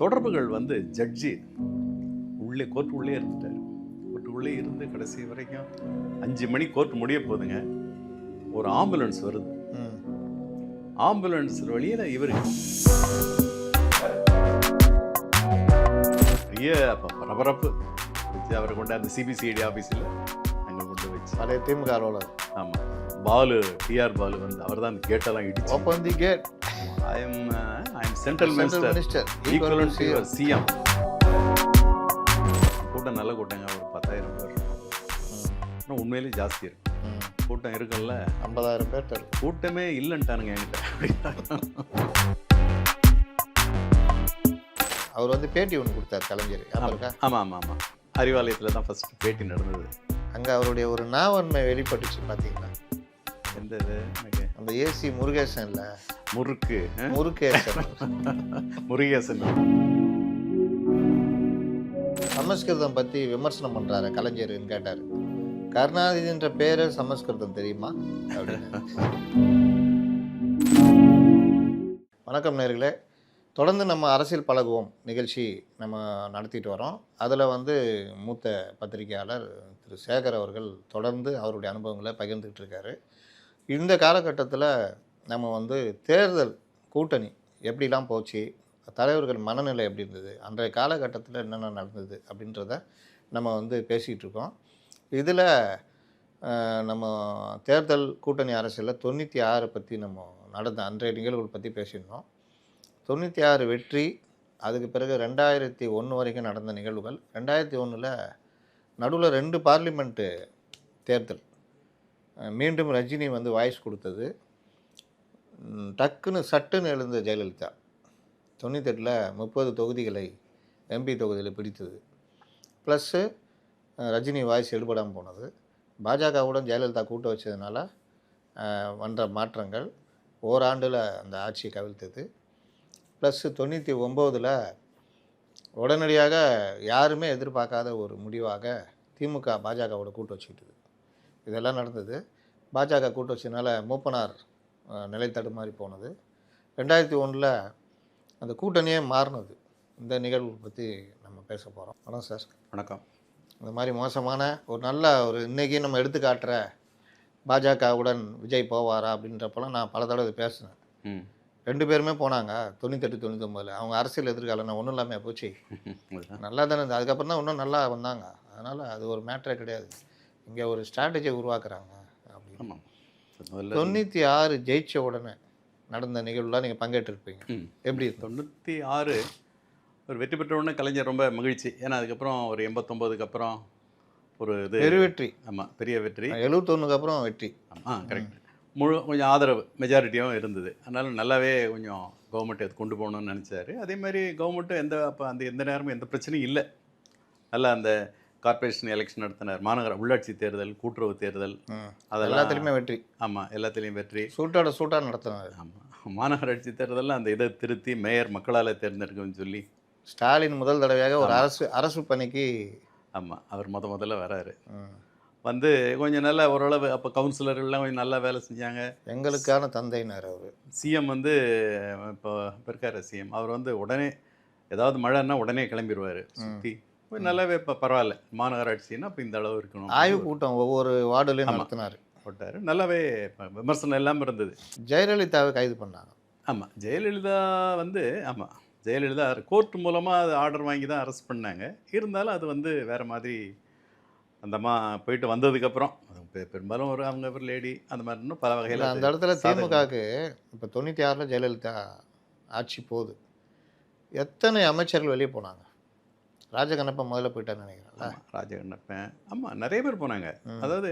தொடர்புகள் வந்து ஜட்ஜி உள்ளே கோர்ட் உள்ளே இருந்துட்டார். கோர்ட் உள்ளே இருந்து கடைசி வரைக்கும் 5 மணி கோர்ட் முடிய போகுதுங்க. ஒரு ஆம்புலன்ஸ் வருது. ஆம்புலன்ஸ் வழியில் இவர் பெரிய பரபரப்பு வச்சு அவரை கொண்டு அந்த சிபிசிஐடி ஆஃபீஸில் அங்கே கொண்டு வச்சு அதே திமுக அலுவலர். ஆமாம், பாலு டிஆர் பாலு வந்து அவர் தான் அந்த கேட்டெல்லாம் இடிச்சு open the gate. I am central minister equivalent to your CM. கூட்டம் நல்ல கூட்டங்க, ஒரு 10,000 பேர். ஆனால் உண்மையிலேயே ஜாஸ்தி இருக்கு கூட்டம் இருக்குல்ல. 50,000 பேர் தரும். கூட்டமே இல்லைன்ட்டானுங்க என்கிட்ட. அவர் வந்து பேட்டி ஒன்று கொடுத்தார் கலைஞர். ஆமாம் ஆமாம் ஆமாம், அறிவாலயத்தில் தான் ஃபர்ஸ்ட் பேட்டி நடந்தது. அங்கே அவருடைய ஒரு நாவன்மை வெளிப்பட்டுச்சு பார்த்தீங்களா? எந்த இது? அந்த ஏசி முருகேசன் இல்லை, முருகேசன். சமஸ்கிருதம் பற்றி விமர்சனம் பண்ணுறாரு கலைஞர்னு கேட்டார். கருணாநிதின்ற பேரு சமஸ்கிருதம் தெரியுமா அப்படின்னு. வணக்கம் நேயர்களே, தொடர்ந்து நம்ம அரசியல் பழகுவோம் நிகழ்ச்சி நம்ம நடத்திட்டு வரோம். அதில் வந்து மூத்த பத்திரிகையாளர் திரு சேகர் அவர்கள் தொடர்ந்து அவருடைய அனுபவங்களை பகிர்ந்துக்கிட்டு இருக்காரு. இந்த காலகட்டத்தில் நம்ம வந்து தேர்தல் கூட்டணி எப்படிலாம் போச்சு, தலைவர்கள் மனநிலை எப்படி இருந்தது, அன்றைய காலகட்டத்தில் என்னென்ன நடந்தது அப்படின்றத நம்ம வந்து பேசிகிட்டு இருக்கோம். இதில் நம்ம தேர்தல் கூட்டணி அரசியலில் 96 பற்றி நம்ம நடந்த அன்றைய நிகழ்வுகள் பற்றி பேசியிருந்தோம். 96 வெற்றி, அதுக்கு பிறகு 2001 வரைக்கும் நடந்த நிகழ்வுகள். 2001 நடுவில் 2 பார்லிமெண்ட்டு தேர்தல், மீண்டும் ரஜினி வந்து வாய்ஸ் கொடுத்தது. டக்குன்னு சட்டுன்னு எழுந்த ஜெயலலிதா 98 30 தொகுதிகளை எம்பி தொகுதியில் பிடித்தது. ப்ளஸ்ஸு ரஜினி வாய்ஸ் எடுபடாமல் போனது. பாஜகவுடன் ஜெயலலிதா கூட்ட வச்சதுனால வந்த மாற்றங்கள் ஓராண்டில் அந்த ஆட்சியை கவிழ்த்தது. ப்ளஸ்ஸு 99 உடனடியாக யாருமே எதிர்பார்க்காத ஒரு முடிவாக திமுக பாஜகவோட கூட்டு வச்சுக்கிட்டது. இதெல்லாம் நடந்தது. பாஜக கூட்டு வச்சதுனால மூப்பனார் நிலை தடுமாறி போனது. 2001 அந்த கூட்டணியே மாறினது. இந்த நிகழ்வு பற்றி நம்ம பேச போகிறோம். வணக்கம் சார். வணக்கம். இந்த மாதிரி மோசமான ஒரு நல்ல ஒரு இன்றைக்கி நம்ம எடுத்துக்காட்டுற பாஜகவுடன் விஜய் போவாரா அப்படின்றப்பெல்லாம் நான் பல தடவை பேசினேன். 2 பேருமே போனாங்க 98 99. அவங்க அரசியல் எதிர்காலம் நான் ஒன்றும் இல்லாமல் போச்சு, நல்லா தானே இருந்தது. அதுக்கப்புறம் தான் இன்னும் நல்லா வந்தாங்க. அதனால் அது ஒரு மேட்டரே கிடையாது. இங்கே ஒரு ஸ்ட்ராட்டஜியை உருவாக்குறாங்க அப்படின்னு. 96 ஜெயிச்ச உடனே நடந்த நிகழ்வுலாம் நீங்கள் பங்கேற்றிருப்பீங்க. எப்படி 96 ஒரு வெற்றி பெற்ற உடனே கலைஞர் ரொம்ப மகிழ்ச்சி. ஏன்னா அதுக்கப்புறம் ஒரு 89க்கு அப்புறம் ஒரு இது பெரிய வெற்றி. ஆமாம், பெரிய வெற்றி. 71க்கு அப்புறம் வெற்றி. கரெக்ட். கொஞ்சம் ஆதரவு மெஜாரிட்டியும் இருந்தது. அதனால நல்லாவே கொஞ்சம் கவர்மெண்ட் அது கொண்டு போகணும்னு நினச்சாரு. அதே மாதிரி கவர்மெண்ட்டும் அப்போ எந்த நேரமும் எந்த பிரச்சனையும் இல்லை. நல்லா அந்த கார்பரேஷன் எலெக்ஷன் நடத்தினார், மாநகர உள்ளாட்சி தேர்தல், கூட்டுறவு தேர்தல், அதெல்லாம் எல்லாத்துலேயுமே வெற்றி. ஆமாம், எல்லாத்துலேயும் வெற்றி. சூட்டாக நடத்தினார். ஆமாம், மாநகராட்சி தேர்தலில் அந்த இதை திருத்தி மேயர் மக்களால் தேர்ந்தெடுக்கணும்னு சொல்லி ஸ்டாலின் முதல் தடவையாக ஒரு அரசு பணிக்கு ஆமாம் அவர் முதல்ல வராரு. வந்து கொஞ்சம் நல்லா ஓரளவு அப்போ கவுன்சிலர்கள்லாம் கொஞ்சம் நல்லா வேலை செஞ்சாங்க. எங்களுக்கான தந்தைனார் அவர். சிஎம் வந்து இப்போ இருக்கார் சிஎம், அவர் வந்து உடனே ஏதாவது மழைன்னா உடனே கிளம்பிடுவார் சுற்றி. நல்லாவே இப்போ பரவாயில்ல, மாநகராட்சின்னா இப்போ இந்த அளவு இருக்கணும். ஆய்வு கூட்டம் ஒவ்வொரு வார்டுலையும் நடத்தினார், போட்டார். நல்லாவே விமர்சனம் எல்லாமே இருந்தது. ஜெயலலிதாவை கைது பண்ணாங்க. ஆமாம், ஜெயலலிதா வந்து ஜெயலலிதா கோர்ட் மூலமாக அது ஆர்டர் வாங்கி தான் அரெஸ்ட் பண்ணாங்க. இருந்தாலும் அது வந்து வேறு மாதிரி அந்தம்மா போயிட்டு வந்ததுக்கப்புறம் பெரும்பாலும் அவங்க ஒரு லேடி அந்த மாதிரி இன்னும் பல வகையில் அந்த இடத்துல திமுகவுக்கு இப்போ 96 ஜெயலலிதா ஆட்சி போகுது. எத்தனை அமைச்சர்கள் வெளியே போனாங்க? ராஜகண்ணப்பன் முதல்ல போயிட்டான்னு நினைக்கிறேன். ராஜகண்ணப்பன் ஆமாம், நிறைய பேர் போனாங்க. அதாவது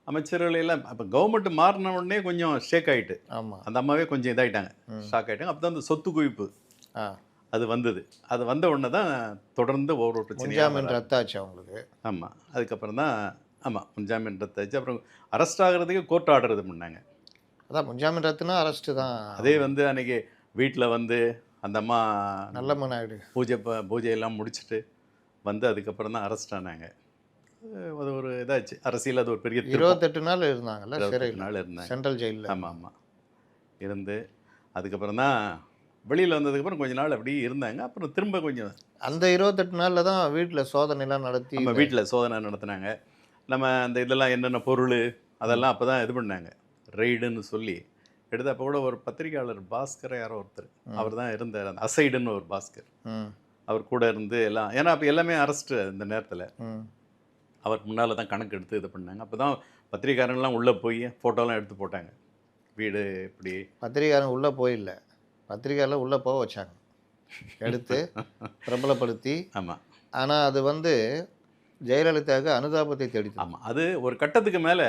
அமைச்சர்கள் எல்லாம் அப்போ கவர்மெண்ட் மாறின உடனே கொஞ்சம் ஷேக் ஆகிட்டு. ஆமாம், அந்த அம்மாவே கொஞ்சம் இதாகிட்டாங்க, ஷாக் ஆகிட்டாங்க. அப்போ தான் அந்த சொத்து குவிப்பு அது வந்தது. அது வந்த உடனே தான் தொடர்ந்து ஒவ்வொரு பிரச்சனையும் ரத்தாச்சு அவங்களுக்கு. ஆமாம், அதுக்கப்புறம் தான் முன்ஜாமீன் ரத்தாச்சு. அப்புறம் அரெஸ்ட் ஆகிறதுக்கு கோர்ட் ஆர்டர் இது பண்ணாங்க. அதான் முன்ஜாமீன் ரத்துனா அரெஸ்ட்டு தான். அதே வந்து அன்றைக்கி வீட்டில் வந்து அந்த அம்மா நல்ல மனாயிடு பூஜையெல்லாம் முடிச்சுட்டு வந்து அதுக்கப்புறம் தான் அரெஸ்ட் ஆனாங்க. அது ஒரு இதாச்சு அரசியல். அது ஒரு பெரிய 28 நாள் இருந்தாங்கல்ல, 28 நாள் இருந்தாங்க சென்ட்ரல் ஜெயிலில். ஆமாம் இருந்து அதுக்கப்புறம் தான் வெளியில் வந்ததுக்கப்புறம் கொஞ்ச நாள் அப்படியே இருந்தாங்க. அப்புறம் திரும்ப கொஞ்சம் அந்த 28 நாளில் தான் வீட்டில் சோதனைலாம் நடத்தி நம்ம வீட்டில் சோதனை நடத்துனாங்க. நம்ம அந்த இதெல்லாம் என்னென்ன பொருள் அதெல்லாம் அப்போ தான் இது பண்ணாங்க. ரெய்டுன்னு சொல்லி எடுத்து அப்போ கூட ஒரு பத்திரிக்கையாளர் பாஸ்கர் யாரோ ஒருத்தர் அவர் தான் இருந்தார். அந்த அசைடுன்னு ஒரு பாஸ்கர் ம் அவர் கூட இருந்து எல்லாம் ஏன்னா அப்போ எல்லாமே அரெஸ்ட்டு இந்த நேரத்தில் ம் அவர் முன்னால் தான் கணக்கு எடுத்து இது பண்ணாங்க. அப்போ தான் பத்திரிக்காரங்களாம் உள்ளே போய் ஃபோட்டோலாம் எடுத்து போட்டாங்க. வீடு இப்படி பத்திரிக்கையாளர் உள்ளே போயில்ல, பத்திரிக்கையாளர் உள்ளே போக வச்சாங்க எடுத்து பிரபலப்படுத்தி. ஆமாம் ஆனால் அது வந்து ஜெயலலிதாவுக்கு அனுதாபத்தை தேடித்தது. ஆமாம் அது ஒரு கட்டத்துக்கு மேலே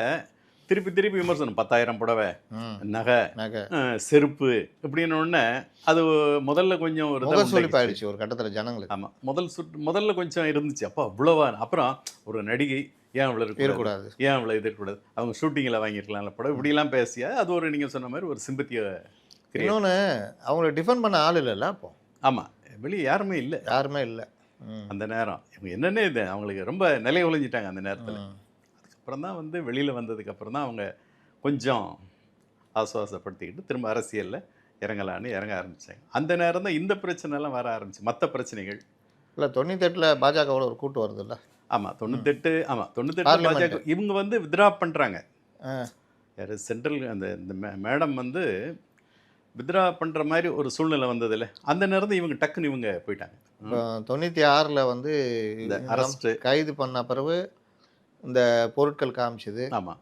திருப்பி திருப்பி விமர்சனம் 10,000 புடவை நகை நகை செருப்பு இப்படின்னு ஒன்று அது முதல்ல கொஞ்சம் ஒரு முகசொலிப்பாயிடுச்சு ஒரு கட்டத்தில் ஜனங்களுக்கு. ஆமாம் முதல்ல கொஞ்சம் இருந்துச்சு. அப்போ அவ்வளோவா அப்புறம் ஒரு நடிகை ஏன் அவ்வளோ இருக்கக்கூடாது, ஏன் அவ்வளோ இது இருக்கக்கூடாது, அவங்க ஷூட்டிங்கில் வாங்கியிருக்கலாம்ல படம் இப்படிலாம் பேசியா அது ஒரு நீங்கள் சொன்ன மாதிரி ஒரு சிம்பத்தியை. இன்னொன்று அவங்கள டிஃபெண்ட் பண்ண ஆள் இல்லைல்ல அப்போ. ஆமாம் வெளியே யாருமே இல்லை, யாருமே இல்லை அந்த நேரம். இவங்க என்னென்ன இது அவங்களுக்கு ரொம்ப நிலை ஒழிஞ்சிட்டாங்க அந்த நேரத்தில். அதுக்கப்புறம் தான் வந்து வெளியில் வந்ததுக்கப்புறம் தான் அவங்க கொஞ்சம் ஆசுவாசப்படுத்திக்கிட்டு திரும்ப அரசியலில் இறங்கலான்னு இறங்க ஆரம்பித்தாங்க. அந்த நேரம் தான் இந்த பிரச்சனைலாம் வர ஆரம்பிச்சு மற்ற பிரச்சனைகள். இல்லை 98 பாஜகவோட ஒரு கூட்டு வருது இல்லை. ஆமாம் 98 ஆமாம் 98 பாஜக இவங்க வந்து வித்ரா பண்ணுறாங்க. யார் சென்ட்ரல் அந்த இந்த மேடம் வந்து வித்ரா பண்ணுற மாதிரி ஒரு சூழ்நிலை வந்ததில்ல. அந்த நேரம் இவங்க டக்குன்னு இவங்க போயிட்டாங்க. 96 வந்து இந்த அரஸ்ட்டு கைது பண்ண பிறகு இந்த பொருட்கள் காமிச்சது. ஆமாம்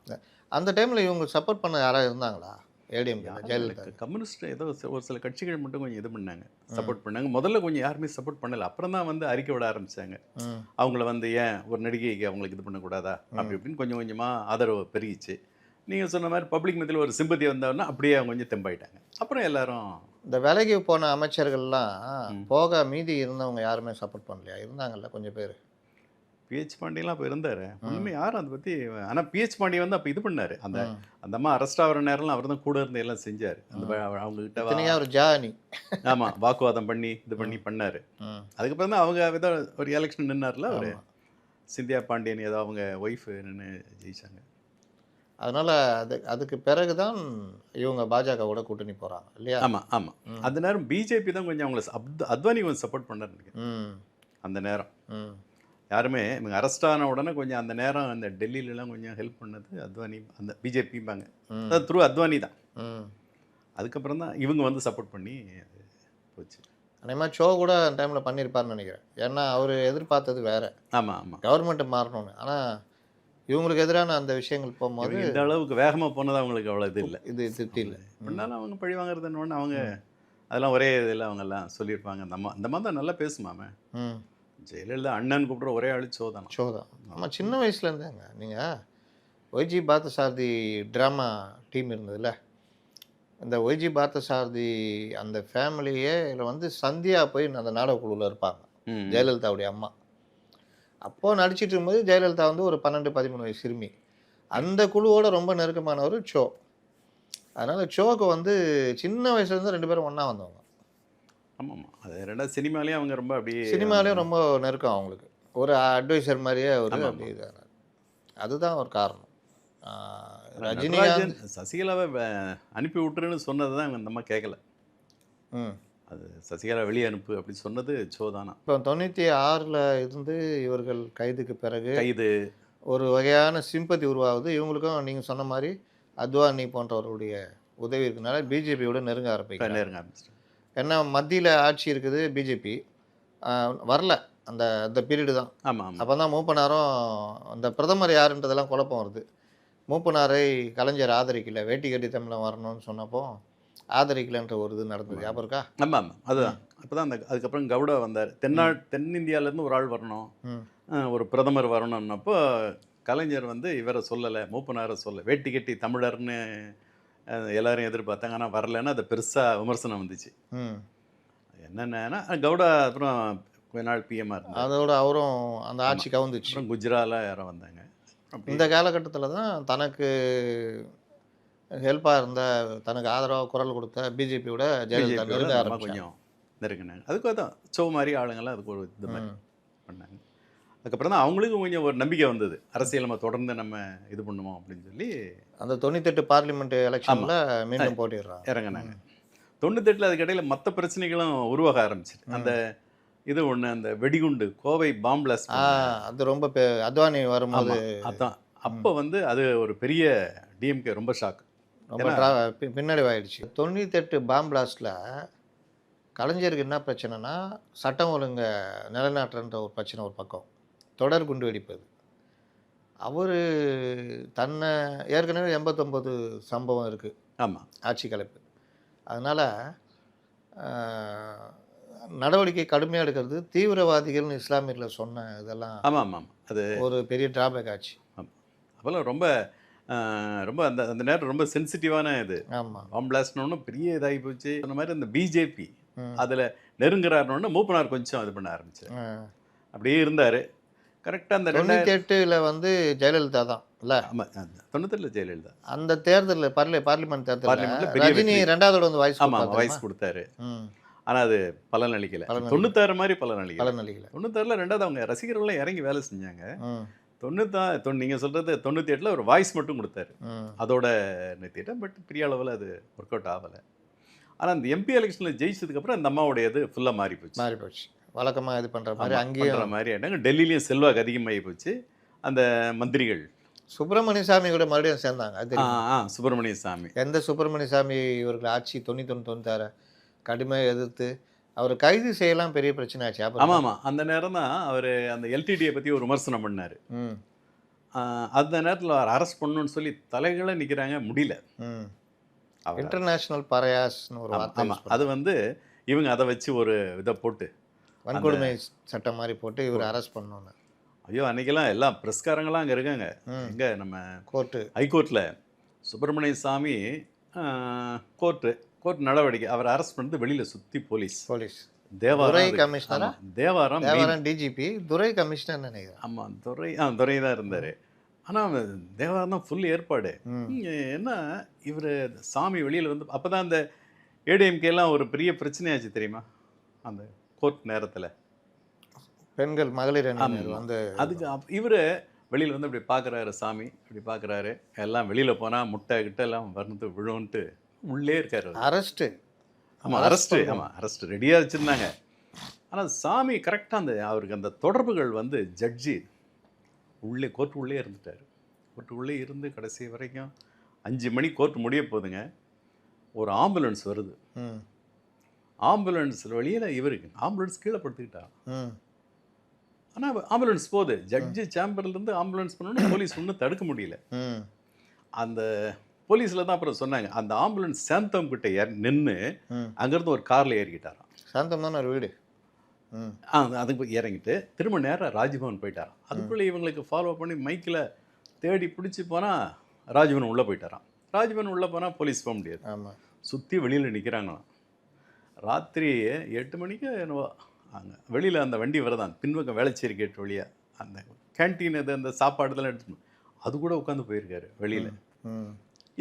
அந்த டைமில் இவங்க சப்போர்ட் பண்ண யாராவது இருந்தாங்களா? ஏடிஎம்கே ஜெயலலிதா கம்யூனிஸ்ட் ஏதோ ஒரு சில கட்சிகள் மட்டும் கொஞ்சம் இது பண்ணாங்க, சப்போர்ட் பண்ணாங்க. முதல்ல கொஞ்சம் யாருமே சப்போர்ட் பண்ணல. அப்புறம் தான் வந்து அறிக்கை விட ஆரம்பிச்சாங்க. அவங்கள வந்து ஏன் ஒரு நடிகைக்கு அவங்களுக்கு இது பண்ணக்கூடாதா அப்படி இப்படின்னு கொஞ்சம் கொஞ்சமாக ஆதரவு பெருகிச்சு. நீங்கள் சொன்ன மாதிரி பப்ளிக் மத்தியில் ஒரு சிம்பத்தி வந்தோன்னா அப்படியே அவங்க கொஞ்சம் தெம்பாயிட்டாங்க. அப்புறம் எல்லாரும் இந்த விலகி போன அமைச்சர்கள்லாம் போக மீதி இருந்தவங்க யாருமே சப்போர்ட் பண்ணலையா? இருந்தாங்கல்ல கொஞ்சம் பேர். பிஹெச் பாண்டியெலாம் அப்போ இருந்தார். ஒன்றுமே யாரும் அதை பற்றி. ஆனால் பிஹெச் பாண்டியன் வந்து அப்போ இது பண்ணார். அந்த அம்மா அரெஸ்ட் ஆகிற நேரம்லாம் அவர் தான் கூட இருந்து எல்லாம் செஞ்சார். அந்த அவங்ககிட்ட ஒரு ஜானி ஆமாம் வாக்குவாதம் பண்ணி இது பண்ணார். அதுக்கப்புறம் தான் அவங்க ஏதோ ஒரு எலெக்ஷன் நின்னார்ல அவர் சிந்தியா பாண்டியன் ஏதோ அவங்க ஒய்ஃபு நின்று ஜெயிச்சாங்க. அதனால் அதுக்கு பிறகு தான் இவங்க பாஜகவோட கூட்டணி போகிறாங்க இல்லையா? ஆமாம் ஆமாம் அந்த நேரம் பிஜேபி தான் கொஞ்சம் அவங்கள அத்வானி கொஞ்சம் சப்போர்ட் பண்ணார் அந்த நேரம். யாருமே இவங்க அரெஸ்ட் ஆன உடனே கொஞ்சம் அந்த நேரம் அந்த டெல்லியிலலாம் கொஞ்சம் ஹெல்ப் பண்ணது அத்வானி, அந்த பிஜேபிம்பாங்க. அது த்ரூ அத்வானி தான். அதுக்கப்புறம் தான் இவங்க வந்து சப்போர்ட் பண்ணி போச்சு. அதேமாதிரி ஷோ கூட அந்த டைமில் பண்ணியிருப்பாருன்னு நினைக்கிறேன். ஏன்னா அவர் எதிர்பார்த்தது வேறு. ஆமாம் ஆமாம் கவர்மெண்ட்டு மாறணும்னு. ஆனால் இவங்களுக்கு எதிரான அந்த விஷயங்கள் போகும்போது இந்த அளவுக்கு வேகமாக போனது அவங்களுக்கு அவ்வளோ இது இல்லை, இது திருப்தி இல்லை. பண்ணாலும் அவங்க பழி வாங்குறதுன்னு அவங்க அதெல்லாம் ஒரே இதில் அவங்கெல்லாம் சொல்லியிருப்பாங்க. அந்த மாதிரி தான் நல்லா பேசுமாமே. ஜெயலலிதா அண்ணன் கூப்பிட்ற ஒரே ஆளு சோதான். ஆமாம் சின்ன வயசுலேருந்தேங்க. நீங்கள் ஒய்ஜி பார்த்தசாரதி ட்ராமா டீம் இருந்ததுல, இந்த ஒய்ஜி பார்த்தசாரதி அந்த ஃபேமிலியே இதில் வந்து சந்தியா போய் அந்த நாடகக்குழுவில் இருப்பாங்க, ஜெயலலிதாவுடைய அம்மா. அப்போது நடிச்சிட்டு இருக்கும்போது ஜெயலலிதா வந்து ஒரு 12-13 வயசு சிறுமி. அந்த குழுவோட ரொம்ப நெருக்கமானவர் ஷோ. அதனால் ஷோவுக்கு வந்து சின்ன வயசுலேருந்து 2 பேரும் ஒன்றா வந்தவங்க. ஆமாம் அது ரெண்டாவது சினிமாலேயும் அவங்க ரொம்ப அப்படியே சினிமாலேயும் ரொம்ப நெருக்கம் அவங்களுக்கு. ஒரு அட்வைசர் மாதிரியே ஒரு அப்படி இதானார். அதுதான் ஒரு காரணம். ரஜினிகாந்த் சசிகலாவை அனுப்பி விட்டுருன்னு சொன்னது தான் அந்த அம்மா கேட்கல. அது சசிகலா வெளியே அனுப்பு அப்படி சொன்னது சோதானா. இப்போ 96 இருந்து இவர்கள் கைதுக்கு பிறகு ஒரு வகையான சிம்பத்தி உருவாகுது. இவங்களுக்கும் நீங்கள் சொன்ன மாதிரி அத்வானி போன்றவருடைய உதவி இருக்கனால பிஜேபியோட நெருங்க ஆரம்பிச்சு. ஏன்னா மத்தியில் ஆட்சி இருக்குது, பிஜேபி வரல அந்த பீரியடு தான். ஆமாம் அப்போ தான் மூப்பனாரும் அந்த பிரதமர் யாருன்றதெல்லாம் குழப்பம் வருது. மூப்பனாரை கலைஞர் ஆதரிக்கல, வேட்டி கட்டி தமிழன் வரணும்னு சொன்னப்போ ஆதரிக்கலன்ற ஒரு இது நடந்தது, ஞாபகம் இருக்கா? ஆமாம் அதுதான். அப்போ தான் அதுக்கப்புறம் கவுடா வந்தார். தென்னிந்தியாவிலேருந்து ஒரு ஆள் வரணும், ஒரு பிரதமர் வரணும்னப்போ கலைஞர் வந்து இவரை சொல்லலை, மூப்பனாரை சொல்ல, வேட்டி கட்டி தமிழர்னு எல்லாரும் எதிர்பார்த்தாங்க. ஆனால் வரலன்னா அதை பெருசாக விமர்சனம் வந்துச்சு. என்னென்னா கவுடா அப்புறம் கொஞ்ச நாள் பிஎம்ஆர் இருந்தார். அதோட அவரும் அந்த ஆட்சி கவுந்துச்சு. அப்புறம் குஜராத்தில் யாரோ வந்தாங்க. இந்த காலகட்டத்தில் தான் தனக்கு ஹெல்ப்பாக இருந்த, தனக்கு ஆதரவாக குரல் கொடுத்த பிஜேபியோட ஜெயலலிதா கொஞ்சம் நெருங்கினாங்க. அதுக்கு தான் சோ மாதிரி ஆளுங்கள்லாம் அதுக்கு ஒரு இது மாதிரி பண்ணாங்க. அதுக்கப்புறம் தான் அவங்களுக்கும் கொஞ்சம் ஒரு நம்பிக்கை வந்தது, அரசியல் நம்ம தொடர்ந்து நம்ம இது பண்ணுவோம் அப்படின்னு சொல்லி. அந்த 98 பார்லிமெண்ட் எலெக்ஷனில் மீண்டும் போட்டிடுறாங்க, இறங்கினாங்க. 98 அதுக்கு இடையில மற்ற பிரச்சனைகளும் உருவாக ஆரம்பிச்சிது. அந்த இது ஒன்று, அந்த வெடிகுண்டு கோவை பாம் பிளாஸ்ட். அது ரொம்ப அத்வானி வரும்போது அதான் அப்போ வந்து அது ஒரு பெரிய டிஎம்கே ரொம்ப ஷாக். ரொம்ப பின்னடைவாயிடுச்சு. 98 பாம் பிளாஸ்டில் கலைஞருக்கு என்ன பிரச்சனைனா, சட்டம் ஒழுங்க நிலைநாட்டுறன்ற ஒரு பிரச்சனை ஒரு பக்கம், தொடர் குண்டு வெடிப்பது. அவர் தன்னை ஏற்கனவே 89 சம்பவம் இருக்குது. ஆமாம், ஆட்சி கலைப்பு. அதனால் நடவடிக்கை கடுமையாக எடுக்கிறது தீவிரவாதிகள்னு இஸ்லாமியர்களை சொன்ன இதெல்லாம் ஆமாம். அது ஒரு பெரிய டிராபேக் ஆச்சு. அப்போல்லாம் ரொம்ப ரொம்ப அந்த அந்த நேரம் ரொம்ப சென்சிட்டிவான இது. ஆமாம், பாம் பிளாஸ்ட்னு பெரிய இதாகி போச்சு. சொன்ன மாதிரி இந்த பிஜேபி அதில் நெருங்குறாருன்னு மூப்பனார் கொஞ்சம் இது பண்ண ஆரம்பிச்சார். அப்படியே இருந்தார். கரெக்டாக அந்த 98 வந்து ஜெயலலிதா தான் இல்லை? ஆமாம், 98 ஜெயலலிதா. அந்த தேர்தலில் பார்லிமெண்ட் தேர்தலில் பெரிய ரஜினி 2வது வந்து வாய்ஸ் கொடுத்தாரு. ஆனால் அது பலன் அளிக்கலை. 96 மாதிரி பலன் அளிக்கலை. 96ல் 2வது அவங்க ரசிகர்கள்லாம் இறங்கி வேலை செஞ்சாங்க. 90 நீங்கள் சொல்கிறது 98ல் ஒரு வாய்ஸ் மட்டும் கொடுத்தாரு. அதோட நிறுத்திட்டேன். பட் பெரிய அளவில் அது ஒர்க் அவுட் ஆகலை. ஆனால் அந்த எம்பி எலெக்ஷனில் ஜெயிச்சதுக்கப்புறம் அந்த அம்மாவுடைய ஃபுல்லாக மாறி போச்சு. வழக்கமாக இது பண்ணுற மாதிரி அங்கேயும் மாதிரி ஆகிட்டாங்க. டெல்லியிலையும் செல்வாக்கு அதிகமாகி போச்சு. அந்த மந்திரிகள் சுப்பிரமணிய சாமி கூட மறுபடியும் சேர்ந்தாங்க. அது சுப்பிரமணிய சாமி, எந்த சுப்பிரமணிய சாமி இவர்கள் ஆட்சி 91-96 கடுமையாக எதிர்த்து அவர் கைது செய்யலாம் பெரிய பிரச்சனை ஆச்சு. ஆமாம், அந்த நேரம் தான் அவர் அந்த எல்டிடியை பற்றி ஒரு விமர்சனம் பண்ணார். அந்த நேரத்தில் அவர் அரெஸ்ட் பண்ணணும்னு சொல்லி தலைகளை நிற்கிறாங்க, முடியல. இன்டர்நேஷ்னல் பரையாஸ்னு ஒரு வார்த்தை. அது வந்து இவங்க அதை வச்சு ஒரு இதை போட்டு வன்கொடுமை சட்டம் மாதிரி போட்டு இவர் அரெஸ்ட் பண்ணோன்னு. ஐயோ, அன்றைக்கெல்லாம் எல்லாம் ப்ரெஸ்காரங்களாம் அங்கே இருக்காங்க. எங்கே நம்ம ஹைகோர்ட்டில் சுப்பிரமணிய சாமி கோர்ட் நடவடிக்கை அவர் அரெஸ்ட் பண்ணிட்டு வெளியில் சுற்றி போலீஸ் தேவாரம் டிஜிபி துரை கமிஷனர் நினைக்கிறேன். ஆமாம், துரை தான் இருந்தார். ஆனால் தேவாரம் தான் ஃபுல் ஏற்பாடு. என்ன இவர் சாமி வெளியில் வந்து அப்போ தான் அந்த ஏடிஎம்கேலாம் ஒரு பெரிய பிரச்சனையாச்சு தெரியுமா? அந்த கோர்ட் நேரத்தில் பெண்கள் மகளிர் வந்து அதுக்கு இவர் வெளியில் வந்து இப்படி பார்க்குறாரு. சாமி இப்படி பார்க்குறாரு. எல்லாம் வெளியில் போனால் முட்டை கிட்ட எல்லாம் வந்து விழுன்ட்டு உள்ளே இருக்காரு. அரெஸ்ட் ரெடியாக வச்சுருந்தாங்க. ஆனால் சாமி கரெக்டாக அவருக்கு அந்த தொடர்புகள் வந்து ஜட்ஜி கோர்ட் உள்ளே இருந்துட்டார். கோர்ட் உள்ளே இருந்து கடைசி வரைக்கும் 5 மணி கோர்ட் முடிய போகுதுங்க. ஒரு ஆம்புலன்ஸ் வருது. ஆம்புலன்ஸ் வழியில் இவருக்கு ஆம்புலன்ஸ் கீழே படுத்துக்கிட்டா. ஆனால் ஆம்புலன்ஸ் போகுது. ஜட்ஜி சேம்பர்லேருந்து ஆம்புலன்ஸ் பண்ணணும்னு போலீஸ் ஒன்றும் தடுக்க முடியல. அந்த போலீஸில் தான் அப்புறம் சொன்னாங்க, அந்த ஆம்புலன்ஸ் சாந்தம் கிட்ட நின்று அங்கேருந்து ஒரு காரில் ஏறிக்கிட்டாராம். சாந்தம் தான் ஒரு வீடு. அதுக்கு இறங்கிட்டு திரும்ப நேராக ராஜ்பவன் போயிட்டாராம். அதுக்குள்ளே இவங்களுக்கு ஃபாலோ பண்ணி மைக்கில் தேடி பிடிச்சி போனால் ராஜ்பவன் உள்ளே போயிட்டாராம். ராஜ்பவன் உள்ளே போனால் போலீஸ் போக முடியாது. சுற்றி வெளியில் நிற்கிறாங்களாம். ராத்திரி 8 மணிக்கு என்னவோ அங்கே வெளியில் அந்த வண்டி வரதான் பின்பக்கம் வேளச்சேரி கேட் வழியாக அந்த கேன்டீன் இது அந்த சாப்பாடுதெல்லாம் எடுத்துக்கணும். அது கூட உட்காந்து போயிருக்காரு வெளியில்.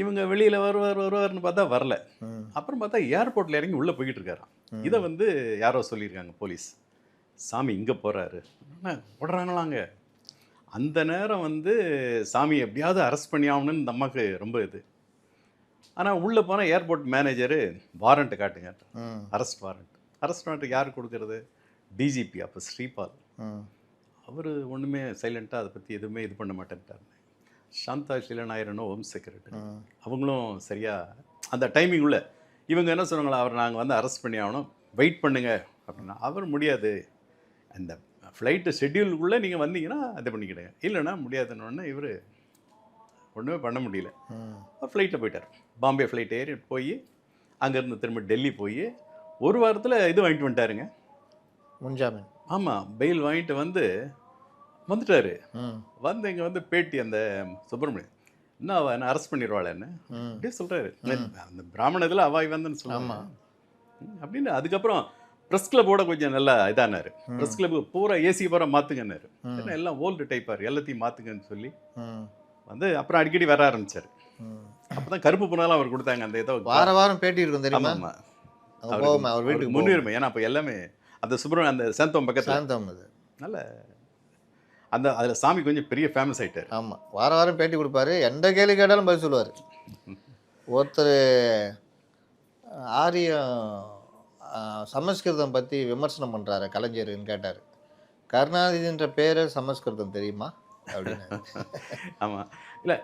இவங்க வெளியில் வருவார்னு பார்த்தா வரல. அப்புறம் பார்த்தா ஏர்போர்ட்டில் இறங்கி உள்ளே போய்கிட்டு இருக்காராம். இதை வந்து யாரோ சொல்லியிருக்காங்க போலீஸ். சாமி இங்கே போகிறாரு ஓடுறாங்களாங்க. அந்த நேரம் வந்து சாமி எப்படியாவது அரெஸ்ட் பண்ணி ஆகணும்னு இந்த அம்மாவுக்கு ரொம்ப இது. ஆனால் உள்ளே போனால் ஏர்போர்ட் மேனேஜரு வாரண்ட்டு காட்டுங்க, அரெஸ்ட் வாரண்ட் யார் கொடுக்கறது? டிஜிபி அப்போ ஸ்ரீபால். அவர் ஒன்றுமே சைலண்ட்டாக அதை பற்றி எதுவுமே இது பண்ண மாட்டேன்ட்டார். சாந்தா ஷீலநாயரனோ ஹோம் செக்ரட்டரி, அவங்களும் சரியாக அந்த டைமிங் உள்ள இவங்க என்ன சொன்னாங்களா, அவர் நாங்கள் வந்து அரெஸ்ட் பண்ணி ஆகணும், வெயிட் பண்ணுங்க அப்படின்னா. அவர் முடியாது, அந்த ஃப்ளைட்டு ஷெட்யூலுக்குள்ளே நீங்கள் வந்தீங்கன்னா அதை பண்ணிக்கிடுங்க, இல்லைன்னா முடியாதுன்னு இவர் ஒன்றுமே பண்ண முடியல. ஃப்ளைட்டில் போயிட்டார். பாம்பே ஃப்ளைட் ஏறி போய் அங்கேருந்து திரும்ப டெல்லி போய் ஒரு வாரத்தில் இது வாங்கிட்டு வந்துட்டாருங்க, முன்ஜாமீன். ஆமாம், பெயில் வாங்கிட்டு வந்துட்டார். வந்து இங்கே வந்து பேட்டி அந்த சுப்பிரமணியம் என்ன அவள் என்ன அரெஸ்ட் பண்ணிடுவாள் என்ன அப்படியே சொல்கிறாரு. அந்த பிராமணத்தில் அவாய் வந்துன்னு சொல்லாமா அப்படின்னு. அதுக்கப்புறம் ப்ரெஸ் கிளப்போட கொஞ்சம் நல்லா இதானார். ப்ரெஸ் கிளப்பு பூரா ஏசி பூரா மாற்றுங்கன்னாரு. ஏன்னா எல்லாம் ஓல்டு டைப்பார், எல்லாத்தையும் மாற்றுங்கன்னு சொல்லி வந்து அப்புறம் அடிக்கடி வர ஆரம்பித்தார். அப்போ தான் கருப்பு புனாலாம் அவர் கொடுத்தாங்க. அந்த ஏதோ வாரம் பேட்டி இருக்கும் தெரியுமா? அவர் வீட்டுக்கு முன்னுரிமை. ஏன்னா அப்போ எல்லாமே அந்த சுப்பிரமணியம் அந்த சாந்தம் பக்கத்தில் அது நல்ல அந்த அதில் சாமி கொஞ்சம் பெரிய ஃபேமஸ் ஆகிட்டார். ஆமாம், வாரம் பேட்டி கொடுப்பாரு. எந்த கேள்வி கேட்டாலும் பதில் சொல்லுவார். ஒருத்தர் ஆரியம் சமஸ்கிருதம் பற்றி விமர்சனம் பண்ணுறாரு கலைஞர்னு கேட்டார். கருணாநிதின்ற பேரே சமஸ்கிருதம் தெரியுமா அப்படின்னு. ஆமாம். இல்லை,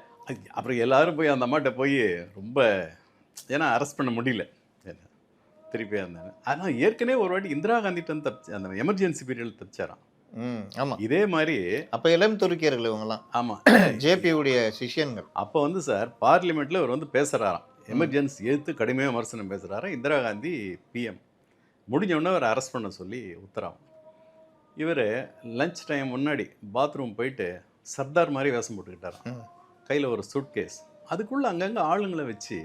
அப்புறம் எல்லாரும் போய் அந்த அம்மாட்ட போய் ரொம்ப, ஏன்னா அரெஸ்ட் பண்ண முடியல என்ன, திருப்பி இருந்தாங்க. ஆனால் ஏற்கனவே ஒரு வாட்டி இந்திரா காந்திட்ட தப்பிச்சு அந்த எமர்ஜென்சி பீரியடில் தப்பிச்சாராம். ஆமாம். இதே மாதிரி அப்போ இளம் துருக்கியர்கள் இவங்கெல்லாம் ஆமாம் ஜேபியுடைய சிஷ்யன்கள். அப்போ வந்து சார் பார்லிமெண்ட்டில் இவர் வந்து பேசுகிறாராம், எமர்ஜென்சி எதிர்த்து கடுமையாக விமர்சனம் பேசுகிறாராம். இந்திரா காந்தி பிஎம் முடிஞ்ச உடனே அவர் அரெஸ்ட் பண்ண சொல்லி உத்தரவு. இவர் லஞ்ச் டைம் முன்னாடி பாத்ரூம் போயிட்டு சர்தார் மாதிரி வேஷம் போட்டுக்கிட்டாராம். கையில் ஒரு சூட்கேஸ், அதுக்குள்ளே அங்கங்கே ஆளுங்களை வச்சு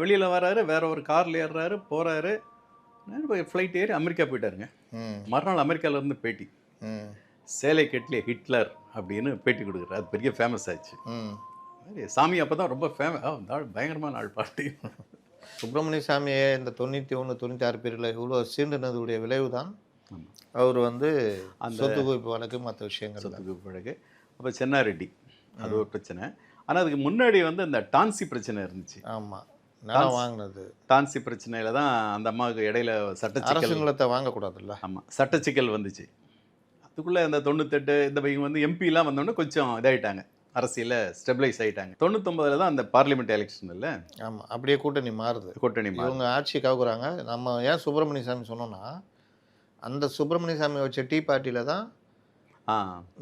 வெளியில் வராரு, வேற ஒரு காரில் ஏறுறாரு, போகிறாரு, ஃப்ளைட் ஏறி அமெரிக்கா போயிட்டாருங்க. மறுநாள் அமெரிக்காவிலேருந்து பேட்டி, சேலை கெட்லிய ஹிட்லர் அப்படின்னு பேட்டி கொடுக்குறாரு. அது பெரிய ஃபேமஸ் ஆச்சு. சாமி அப்போ தான் ரொம்ப பயங்கரமான ஆள் பாட்டு. சுப்பிரமணிய சாமியை இந்த 91 96 பேரில் இவ்வளோ சீண்டுனதுடைய விளைவு தான் அவர் வந்து அந்த சொத்து குவிப்பு வழக்கு மற்ற விஷயங்கள். சொத்து குவிப்பு வழக்கு, அப்போ சென்னாரெட்டி அது ஒரு பிரச்சனை. ஆனால் அதுக்கு முன்னாடி வந்து அந்த டான்சி பிரச்சனை இருந்துச்சு. ஆமாம், நிலம் வாங்கினது. டான்சி பிரச்சனையில் தான் அந்த அம்மாவுக்கு இடையில அரசுங்களத்தை வாங்கக்கூடாதுல்ல. ஆமாம், சட்டச்சிக்கல் வந்துச்சு. அதுக்குள்ளே அந்த 98 இந்த பையன் வந்து எம்பிலாம் வந்தோடனே கொஞ்சம் இதாகிட்டாங்க, அரசியலில் ஸ்டெபிளைஸ் ஆகிட்டாங்க. 99 தான் அந்த பார்லிமெண்ட் எலெக்ஷன் இல்லை. ஆமாம், அப்படியே கூட்டணி மாறுது. கூட்டணி இவங்க ஆட்சி கவுக்குறாங்க. நம்ம ஏன் சுப்பிரமணிய சாமி சொன்னோன்னா, அந்த சுப்பிரமணிய சாமி வச்ச டீ பார்ட்டியில் தான்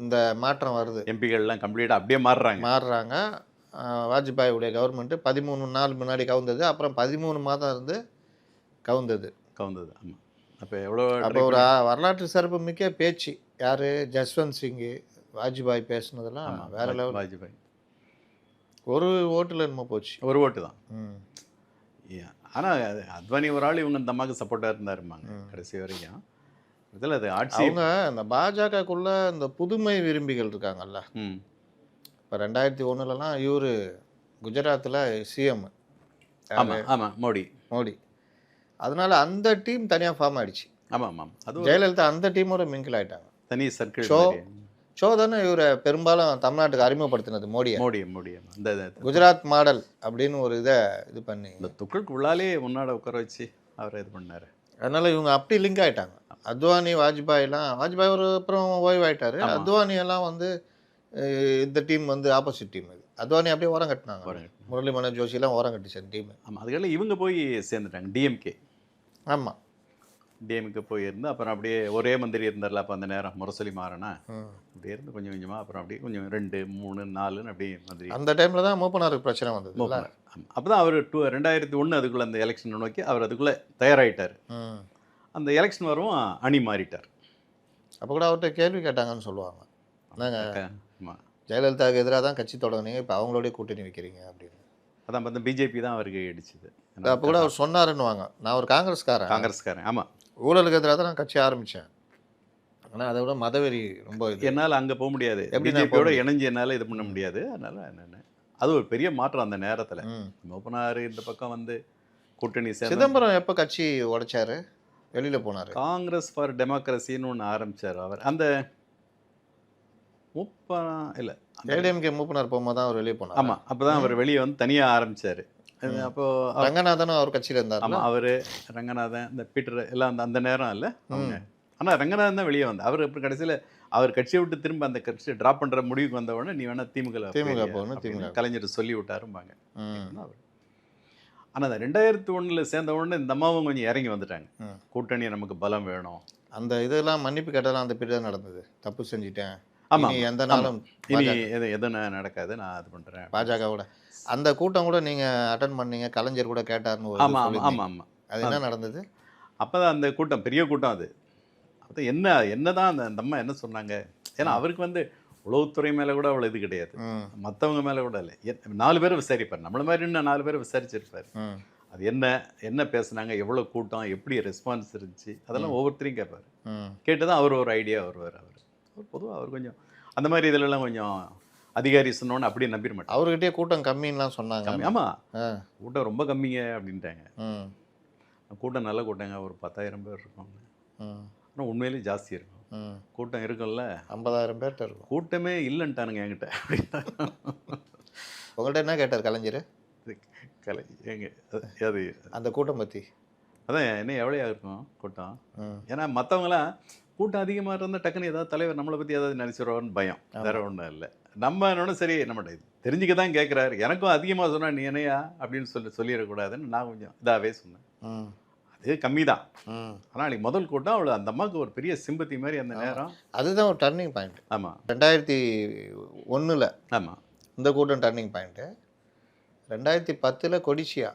இந்த மாற்றம் வருது. எம்பிகள்லாம் கம்ப்ளீட்டாக அப்படியே மாறுறாங்க. வாஜ்பாயுடைய கவர்மெண்ட்டு 13 நாள் முன்னாடி கவுந்தது, அப்புறம் 13 மாதம் இருந்து கவுந்தது. ஆமாம். அப்போ எவ்வளோ, அப்போ ஒரு வரலாற்று சிறப்பு மிக்க பேச்சு. யார்? ஜஸ்வந்த் சிங்கு, வாஜ்பாய் பேசுனதெல்லாம் வேற லெவல். வாஜ்பாய் ஒரு ஓட்டில் என்னமோ போச்சு. ஒரு ஓட்டு தான். ஆனால் அத்வானி ஒரு ஆள் இவங்க இந்த அம்மாவுக்கு சப்போர்ட்டாக இருந்தாருமாங்க கடைசி வரைக்கும். இதில் அது ஆட்சி அவங்க இந்த பாஜகக்குள்ள இந்த புதுமை விரும்பிகள் இருக்காங்கல்ல. இப்போ 2001லலாம் இவர் குஜராத்தில் சிஎம். ஆமாம், மோடி. அதனால அந்த டீம் தனியாக ஃபார்ம் ஆயிடுச்சு. ஆமாம், அது ஜெயலலிதா அந்த டீமோட மிங்கிள் ஆகிட்டாங்க. தனி சர்க்கிள் ஷோ தானே இவரை பெரும்பாலும் தமிழ்நாட்டுக்கு அறிமுகப்படுத்தினது மோடி. இந்த குஜராத் மாடல் அப்படின்னு ஒரு இதை இது பண்ணி இந்த துக்களுக்கு உள்ளாலே முன்னாடி உட்கார வச்சு அவரை இது பண்ணார். அதனால இவங்க அப்படி லிங்க் ஆகிட்டாங்க. அத்வானி வாஜ்பாய் ஒரு அப்புறம் ஓய்வாயிட்டாரு. அத்வானி எல்லாம் வந்து இந்த டீம் வந்து ஆப்போசிட் டீம். இது அத்வானி அப்படியே ஓரம் கட்டினாங்க. முரளி மனோஜ் ஜோஷிலாம் ஓரம் கட்டிச்சு டீம். ஆமாம், அதுக்கெல்லாம் இவங்க போய் சேர்ந்துட்டாங்க டிஎம்கே. ஆமாம், டிஎம்கே போயிருந்து அப்புறம் அப்படியே ஒரே மந்திரி இருந்தார்ல அப்போ அந்த நேரம் முரசொலி மாறனா அப்படியே இருந்து கொஞ்சம் கொஞ்சமாக அப்புறம் அப்படியே கொஞ்சம் 2, 3, 4 அப்படியே மந்திரி. அந்த டைமில் தான் மூப்பனாருக்கு பிரச்சனை வந்தது. அப்போ தான் அவர் 2001 அதுக்குள்ளே அந்த எலெக்ஷனை நோக்கி அவர் அதுக்குள்ளே தயாராகிட்டார். அந்த எலெக்ஷன் வரவும் அணி மாறிட்டார். அப்போ கூட அவர்கிட்ட கேள்வி கேட்டாங்கன்னு சொல்லுவாங்க. ஆமாம், ஜெயலலிதாவுக்கு எதிராக தான் கட்சி தொடங்கினீங்க, இப்போ அவங்களோடய கூட்டணி வைக்கிறீங்க அப்படின்னு. அதான் பார்த்தா பிஜேபி தான் அவருக்கு அடிச்சுது. அப்போ கூட அவர் சொன்னாருன்னுவாங்க, நான் ஒரு காங்கிரஸ்காரன். ஆமாம், ஊழலுக்கு எதிராக தான் நான் கட்சி ஆரம்பித்தேன். ஆனால் அதை விட மதவெறி ரொம்ப என்னால் அங்கே போக முடியாது, பிஜேபியோட இணைஞ்சு என்னால் இது பண்ண முடியாது. அதனால் என்னென்ன அது ஒரு பெரிய மாற்றம் அந்த நேரத்தில். மூப்பனார் இந்த பக்கம் வந்து கூட்டணி சிதம்பரம் எப்போ கட்சி உடைச்சாரு, வெளியில் போனார். காங்கிரஸ் ஃபார் டெமோக்ரஸின்னு ஒன்று ஆரம்பித்தார் அவர். அந்த ஏடிஎம்கே மூப்பனார் போகும்போது தான் அவர் வெளியே போனார். ஆமாம், அப்போ தான் அவர் வெளியே வந்து தனியாக ஆரம்பித்தார். அப்போது ரங்கநாதனும் அவர் கட்சியில் இருந்தார். ஆமாம், அவர் ரங்கநாதன், இந்த பீட்டர் எல்லாம் அந்த நேரம் இல்லை அவங்க. ஆனால் ரங்கநாதன் தான் வெளியே வந்தார். அவர் அப்புறம் கடைசியில் அவர் கட்சியை விட்டு திரும்ப அந்த கட்சியை ட்ராப் பண்ணுற முடிவுக்கு வந்த உடனே நீ வேணால் திமுக போகணும் கலைஞர் சொல்லி விட்டாரும்பாங்க அவர். ஆனால் அந்த 2001 சேர்ந்த உடனே இந்த அம்மாவும் கொஞ்சம் இறங்கி வந்துட்டாங்க. கூட்டணி நமக்கு பலம் வேணும், அந்த இதெல்லாம் மன்னிப்பு கேட்டலாம் அந்த பீரியட் நடந்தது. தப்பு செஞ்சுட்டேன், ஆமாம், எந்த நாளும் இனி எதுவும் நடக்காது, நான் இது பண்ணுறேன். பாஜகவோட அந்த கூட்டம் கூட நீங்கள் அட்டன் பண்ணீங்க, கலைஞர் கூட கேட்டார்னு. ஆமாம், அது என்ன நடந்தது? அப்போ தான் அந்த கூட்டம் பெரிய கூட்டம். அது என்னதான் அந்த அம்மா என்ன சொன்னாங்க, ஏன்னா அவருக்கு வந்து உளவுத்துறை மேலே கூட அவ்வளோ இது கிடையாது, மற்றவங்க மேலே கூட இல்லை. 4 பேரை விசாரிப்பார், நம்மள மாதிரி இன்னும் 4 பேரை விசாரிச்சிருப்பார். அது என்ன பேசுனாங்க, எவ்வளோ கூட்டம், எப்படி ரெஸ்பான்ஸ் இருந்துச்சு, அதெல்லாம் ஒவ்வொருத்தரையும் கேட்பார். கேட்டு தான் அவர் ஒரு ஐடியா வருவார். அவர் பொதுவாக அவர் கொஞ்சம் அந்த மாதிரி இதிலெல்லாம் கொஞ்சம் அதிகாரி சொன்னோன்னு அப்படியே நம்பிட மாட்டாங்க. அவர்கிட்டயே கூட்டம் கம்மின்லாம் சொன்னாங்க. ஆமாம், கூட்டம் ரொம்ப கம்மிங்க அப்படின்ட்டாங்க. கூட்டம் நல்ல கூட்டங்க, ஒரு 10,000 பேர் இருப்பாங்க. ஆனால் உண்மையிலேயே ஜாஸ்தி இருக்கும் கூட்டம். இருக்கும்ல 50,000 பேர்கிட்ட இருக்கும். கூட்டமே இல்லைன்ட்டானுங்க என்கிட்ட. அப்படின்னா உங்கள்கிட்ட என்ன கேட்டார் கலைஞர்? கலை எங்க அது அந்த கூட்டம் பற்றி. அதான் இன்னும் எவ்வளோ இருக்கும் கூட்டம். ஏன்னா மற்றவங்களாம் கூட்டம் அதிகமாக இருந்தால் டக்குன்னு ஏதாவது தலைவர் நம்மளை பற்றி ஏதாவது நினச்சிடுவார்னு பயம், வேற ஒன்றும் இல்லை. நம்ம என்னோட சரி நம்மகிட்ட தெரிஞ்சுக்க தான் கேட்குறாரு, எனக்கும் அதிகமாக சொன்னால் நீ என்னையா அப்படின்னு சொல்லிடக்கூடாதுன்னு நான் கொஞ்சம் இதாகவே சொன்னேன். அது கம்மி தான். ஆனால் அன்றைக்கி முதல் கூட்டம் அவளை அந்த அம்மாவுக்கு ஒரு பெரிய சிம்பத்தி மாதிரி அந்த நேரம். அதுதான் ஒரு டர்னிங் பாயிண்ட். ஆமாம், 2001 ஆமாம் இந்த கூட்டம் டர்னிங் பாயிண்ட்டு. 2010 கொடிசியா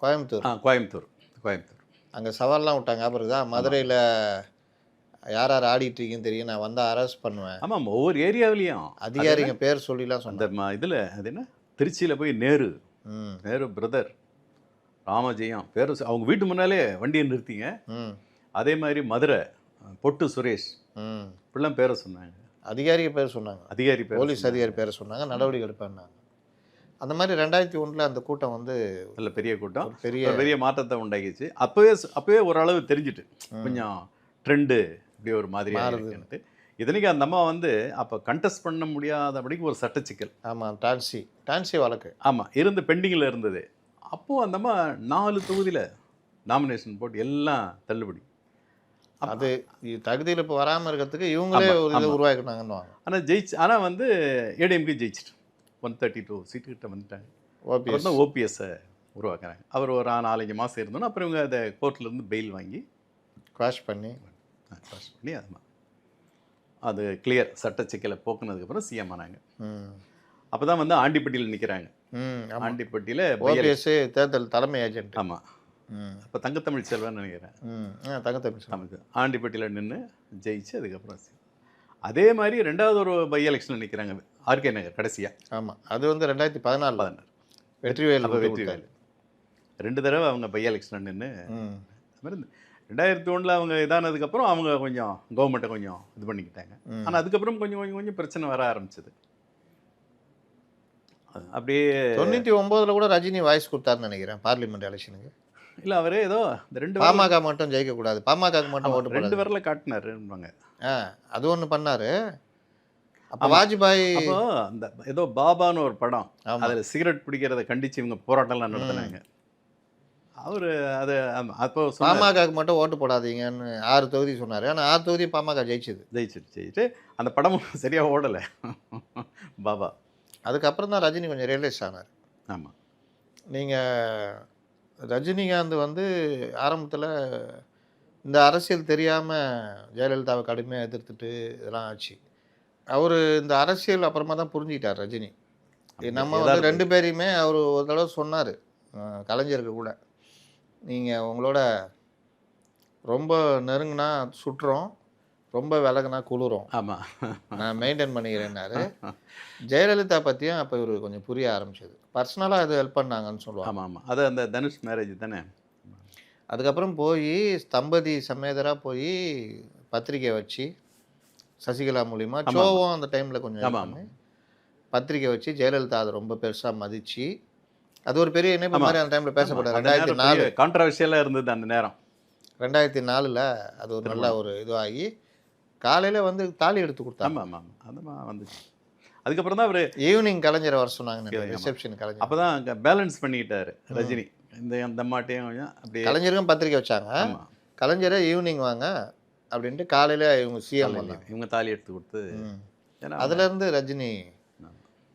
கோயம்புத்தூர். கோயம்புத்தூர் அங்கே சவால்லாம் விட்டாங்க. அப்புறம் தான் மதுரையில் யார் யார் ஆடிட்டு இருக்கீங்கன்னு தெரியும், நான் வந்தால் அரெஸ்ட் பண்ணுவேன். ஆமாம், ஒவ்வொரு ஏரியாவிலையும் அதிகாரிங்க பேர் சொல்லிலாம் அந்த இதில் அது என்ன திருச்சியில் போய் நேரு பிரதர் ராமஜெயம் பேர் அவங்க வீட்டு முன்னாலே வண்டியை நிறுத்திங்க. அதே மாதிரி மதுரை பொட்டு சுரேஷ் இப்படிலாம் பேரை சொன்னாங்க. அதிகாரி பேர் சொன்னாங்க, அதிகாரி பேர், போலீஸ் அதிகாரி பேரை சொன்னாங்க, நடவடிக்கை எடுப்பாங்க. அந்த மாதிரி 2001 அந்த கூட்டம் வந்து நல்ல பெரிய கூட்டம், பெரிய மாற்றத்தை உண்டாக்கிச்சு. அப்போவே ஓரளவு தெரிஞ்சுட்டு கொஞ்சம் ட்ரெண்டு இப்படி ஒரு மாதிரி இருக்குன்ட்டு. இத்தனைக்கு அந்த அம்மா வந்து அப்போ கண்டெஸ்ட் பண்ண முடியாதபடிக்கு ஒரு சட்டச்சிக்கல். ஆமாம், டான்சி வழக்கு ஆமாம் இருந்து பெண்டிங்கில் இருந்தது. அப்போது அந்த அம்மா 4 தொகுதியில் நாமினேஷன் போட்டு எல்லாம் தள்ளுபடி. அது தகுதியில் இப்போ வராமல் இருக்கிறதுக்கு இவங்களே ஒரு இதை உருவாக்கினாங்கன்னு. ஆனால் வந்து ஏடிஎம்கே ஜெயிச்சிட்டு 132 சீட்டுக்கிட்ட வந்துட்டாங்க. ஓபிஎஸ்ஸை உருவாக்குறாங்க. அவர் ஒரு 4-5 மாதம் இருந்தோன்னா அப்புறம் இவங்க அதை கோர்ட்லேருந்து பெயில் வாங்கி குவாஷ் பண்ணி அது கிளியர் சட்ட சிக்கலை போக்குனதுக்கப்புறம் சிஎம் ஆனாங்க. அப்போ தான் வந்து ஆண்டிப்பட்டியில் நிற்கிறாங்க. ஆண்டிப்பட்டியில் ஓபிஎஸ் தேர்தல் தலைமை ஏஜென்ட். ஆமாம், அப்போ தங்கத்தமிழ் செல்வன் நினைக்கிறேன். தங்கத்தமிழ் ஆண்டிப்பட்டியில் நின்று ஜெயிச்சு அதுக்கப்புறம் அதே மாதிரி 2வது ஒரு பை எலெக்ஷனில் நிற்கிறாங்க ஆர்கே நகர் கடைசியாக. ஆமாம், அது வந்து 2014 வெற்றிவேல் 2 தடவை அவங்க பை எலெக்ஷனில் நின்று. அது மாதிரி 2001 அவங்க இதானதுக்கப்புறம் அவங்க கொஞ்சம் கவர்மெண்ட்டை கொஞ்சம் இது பண்ணிக்கிட்டாங்க. ஆனால் அதுக்கப்புறம் கொஞ்சம் பிரச்சனை வர ஆரம்பிச்சது. அப்படியே 99 கூட ரஜினி வாய்ஸ் கொடுத்தாருன்னு நினைக்கிறேன் பார்லிமெண்ட் எலெக்ஷனுக்கு. இல்லை அவர் ஏதோ இந்த 2 பாமக மட்டும் ஜெயிக்கக்கூடாது, பாமகக்கு மட்டும் ஓட்டு 2 வரல காட்டினாருன்னுவாங்க. அது ஒன்று பண்ணார். அப்போ வாஜ்பாய் அப்போ அந்த ஏதோ பாபான்னு ஒரு படம், அதில் சிகரெட் பிடிக்கிறத கண்டித்து இவங்க போராட்டம்லாம் நடத்தினாங்க. அவர் அது அப்போ பாமகக்கு மட்டும் ஓட்டு போடாதீங்கன்னு 6 தொகுதி சொன்னார். ஆனால் 6 தொகுதி பாமக ஜெயிச்சிட்டு அந்த படமும் சரியாக ஓடலை பாபா. அதுக்கப்புறம் தான் ரஜினி கொஞ்சம் ரியலைஸ் ஆனார். ஆமாம், நீங்கள் ரஜினிகாந்த் வந்து ஆரம்பத்தில் இந்த அரசியல் தெரியாமல் ஜெயலலிதாவை கடுமையாக எதிர்த்துட்டு இதெல்லாம் ஆச்சு. அவர் இந்த அரசியல் அப்புறமா தான் புரிஞ்சுக்கிட்டார் ரஜினி. நம்ம வந்து 2 பேரையுமே அவர் ஒரு தடவை சொன்னார் கலைஞருக்கு கூட, நீங்கள் உங்களோட ரொம்ப நெருங்கினா சுற்றுறோம், ரொம்ப விலகுனா குளிரும், ஆமாம் நான் மெயின்டைன் பண்ணிக்கிறேன்னாரு. ஜெயலலிதா பற்றியும் அப்போ இவர் கொஞ்சம் புரிய ஆரம்பிச்சது. பர்சனலாக அது ஹெல்ப் பண்ணாங்கன்னு சொல்லுவாங்க. ஆமாம், அது அந்த தனுஷ் மேரேஜ் தானே. அதுக்கப்புறம் போய் தம்பதி சமேதராக போய் பத்திரிக்கை வச்சு சசிகலா மூலிமா ஷோவும் அந்த டைமில் கொஞ்சம் பத்திரிக்கை வச்சு ஜெயலலிதா அதை ரொம்ப பெருசாக மதித்து அது ஒரு பெரிய இணைப்பு மாதிரி அந்த டைமில் பேசப்பட்டார். 2004 கான்ட்ரவர்ஷியலாக இருந்தது அந்த நேரம். 2004 அது ஒரு நல்ல ஒரு இதுவாகி காலையில் வந்து தாலி எடுத்து கொடுத்தாங்க. ஆமாம் ஆமாம் வந்துச்சு. அதுக்கப்புறம் தான் அவர் ஈவினிங் கலைஞரை வர சொன்னாங்க, ரிசப்ஷன் கலைஞர். அப்போ தான் அங்கே பேலன்ஸ் பண்ணிக்கிட்டார் ரஜினி. அந்த மாட்டையும் கொஞ்சம் அப்படி கலைஞருக்கும் பத்திரிக்கை வச்சாங்க. கலைஞரை ஈவினிங் வாங்க அப்படின்ட்டு காலையில் இவங்க சிஎம் வந்தாங்க, இவங்க தாலி எடுத்து கொடுத்து. அதுலேருந்து ரஜினி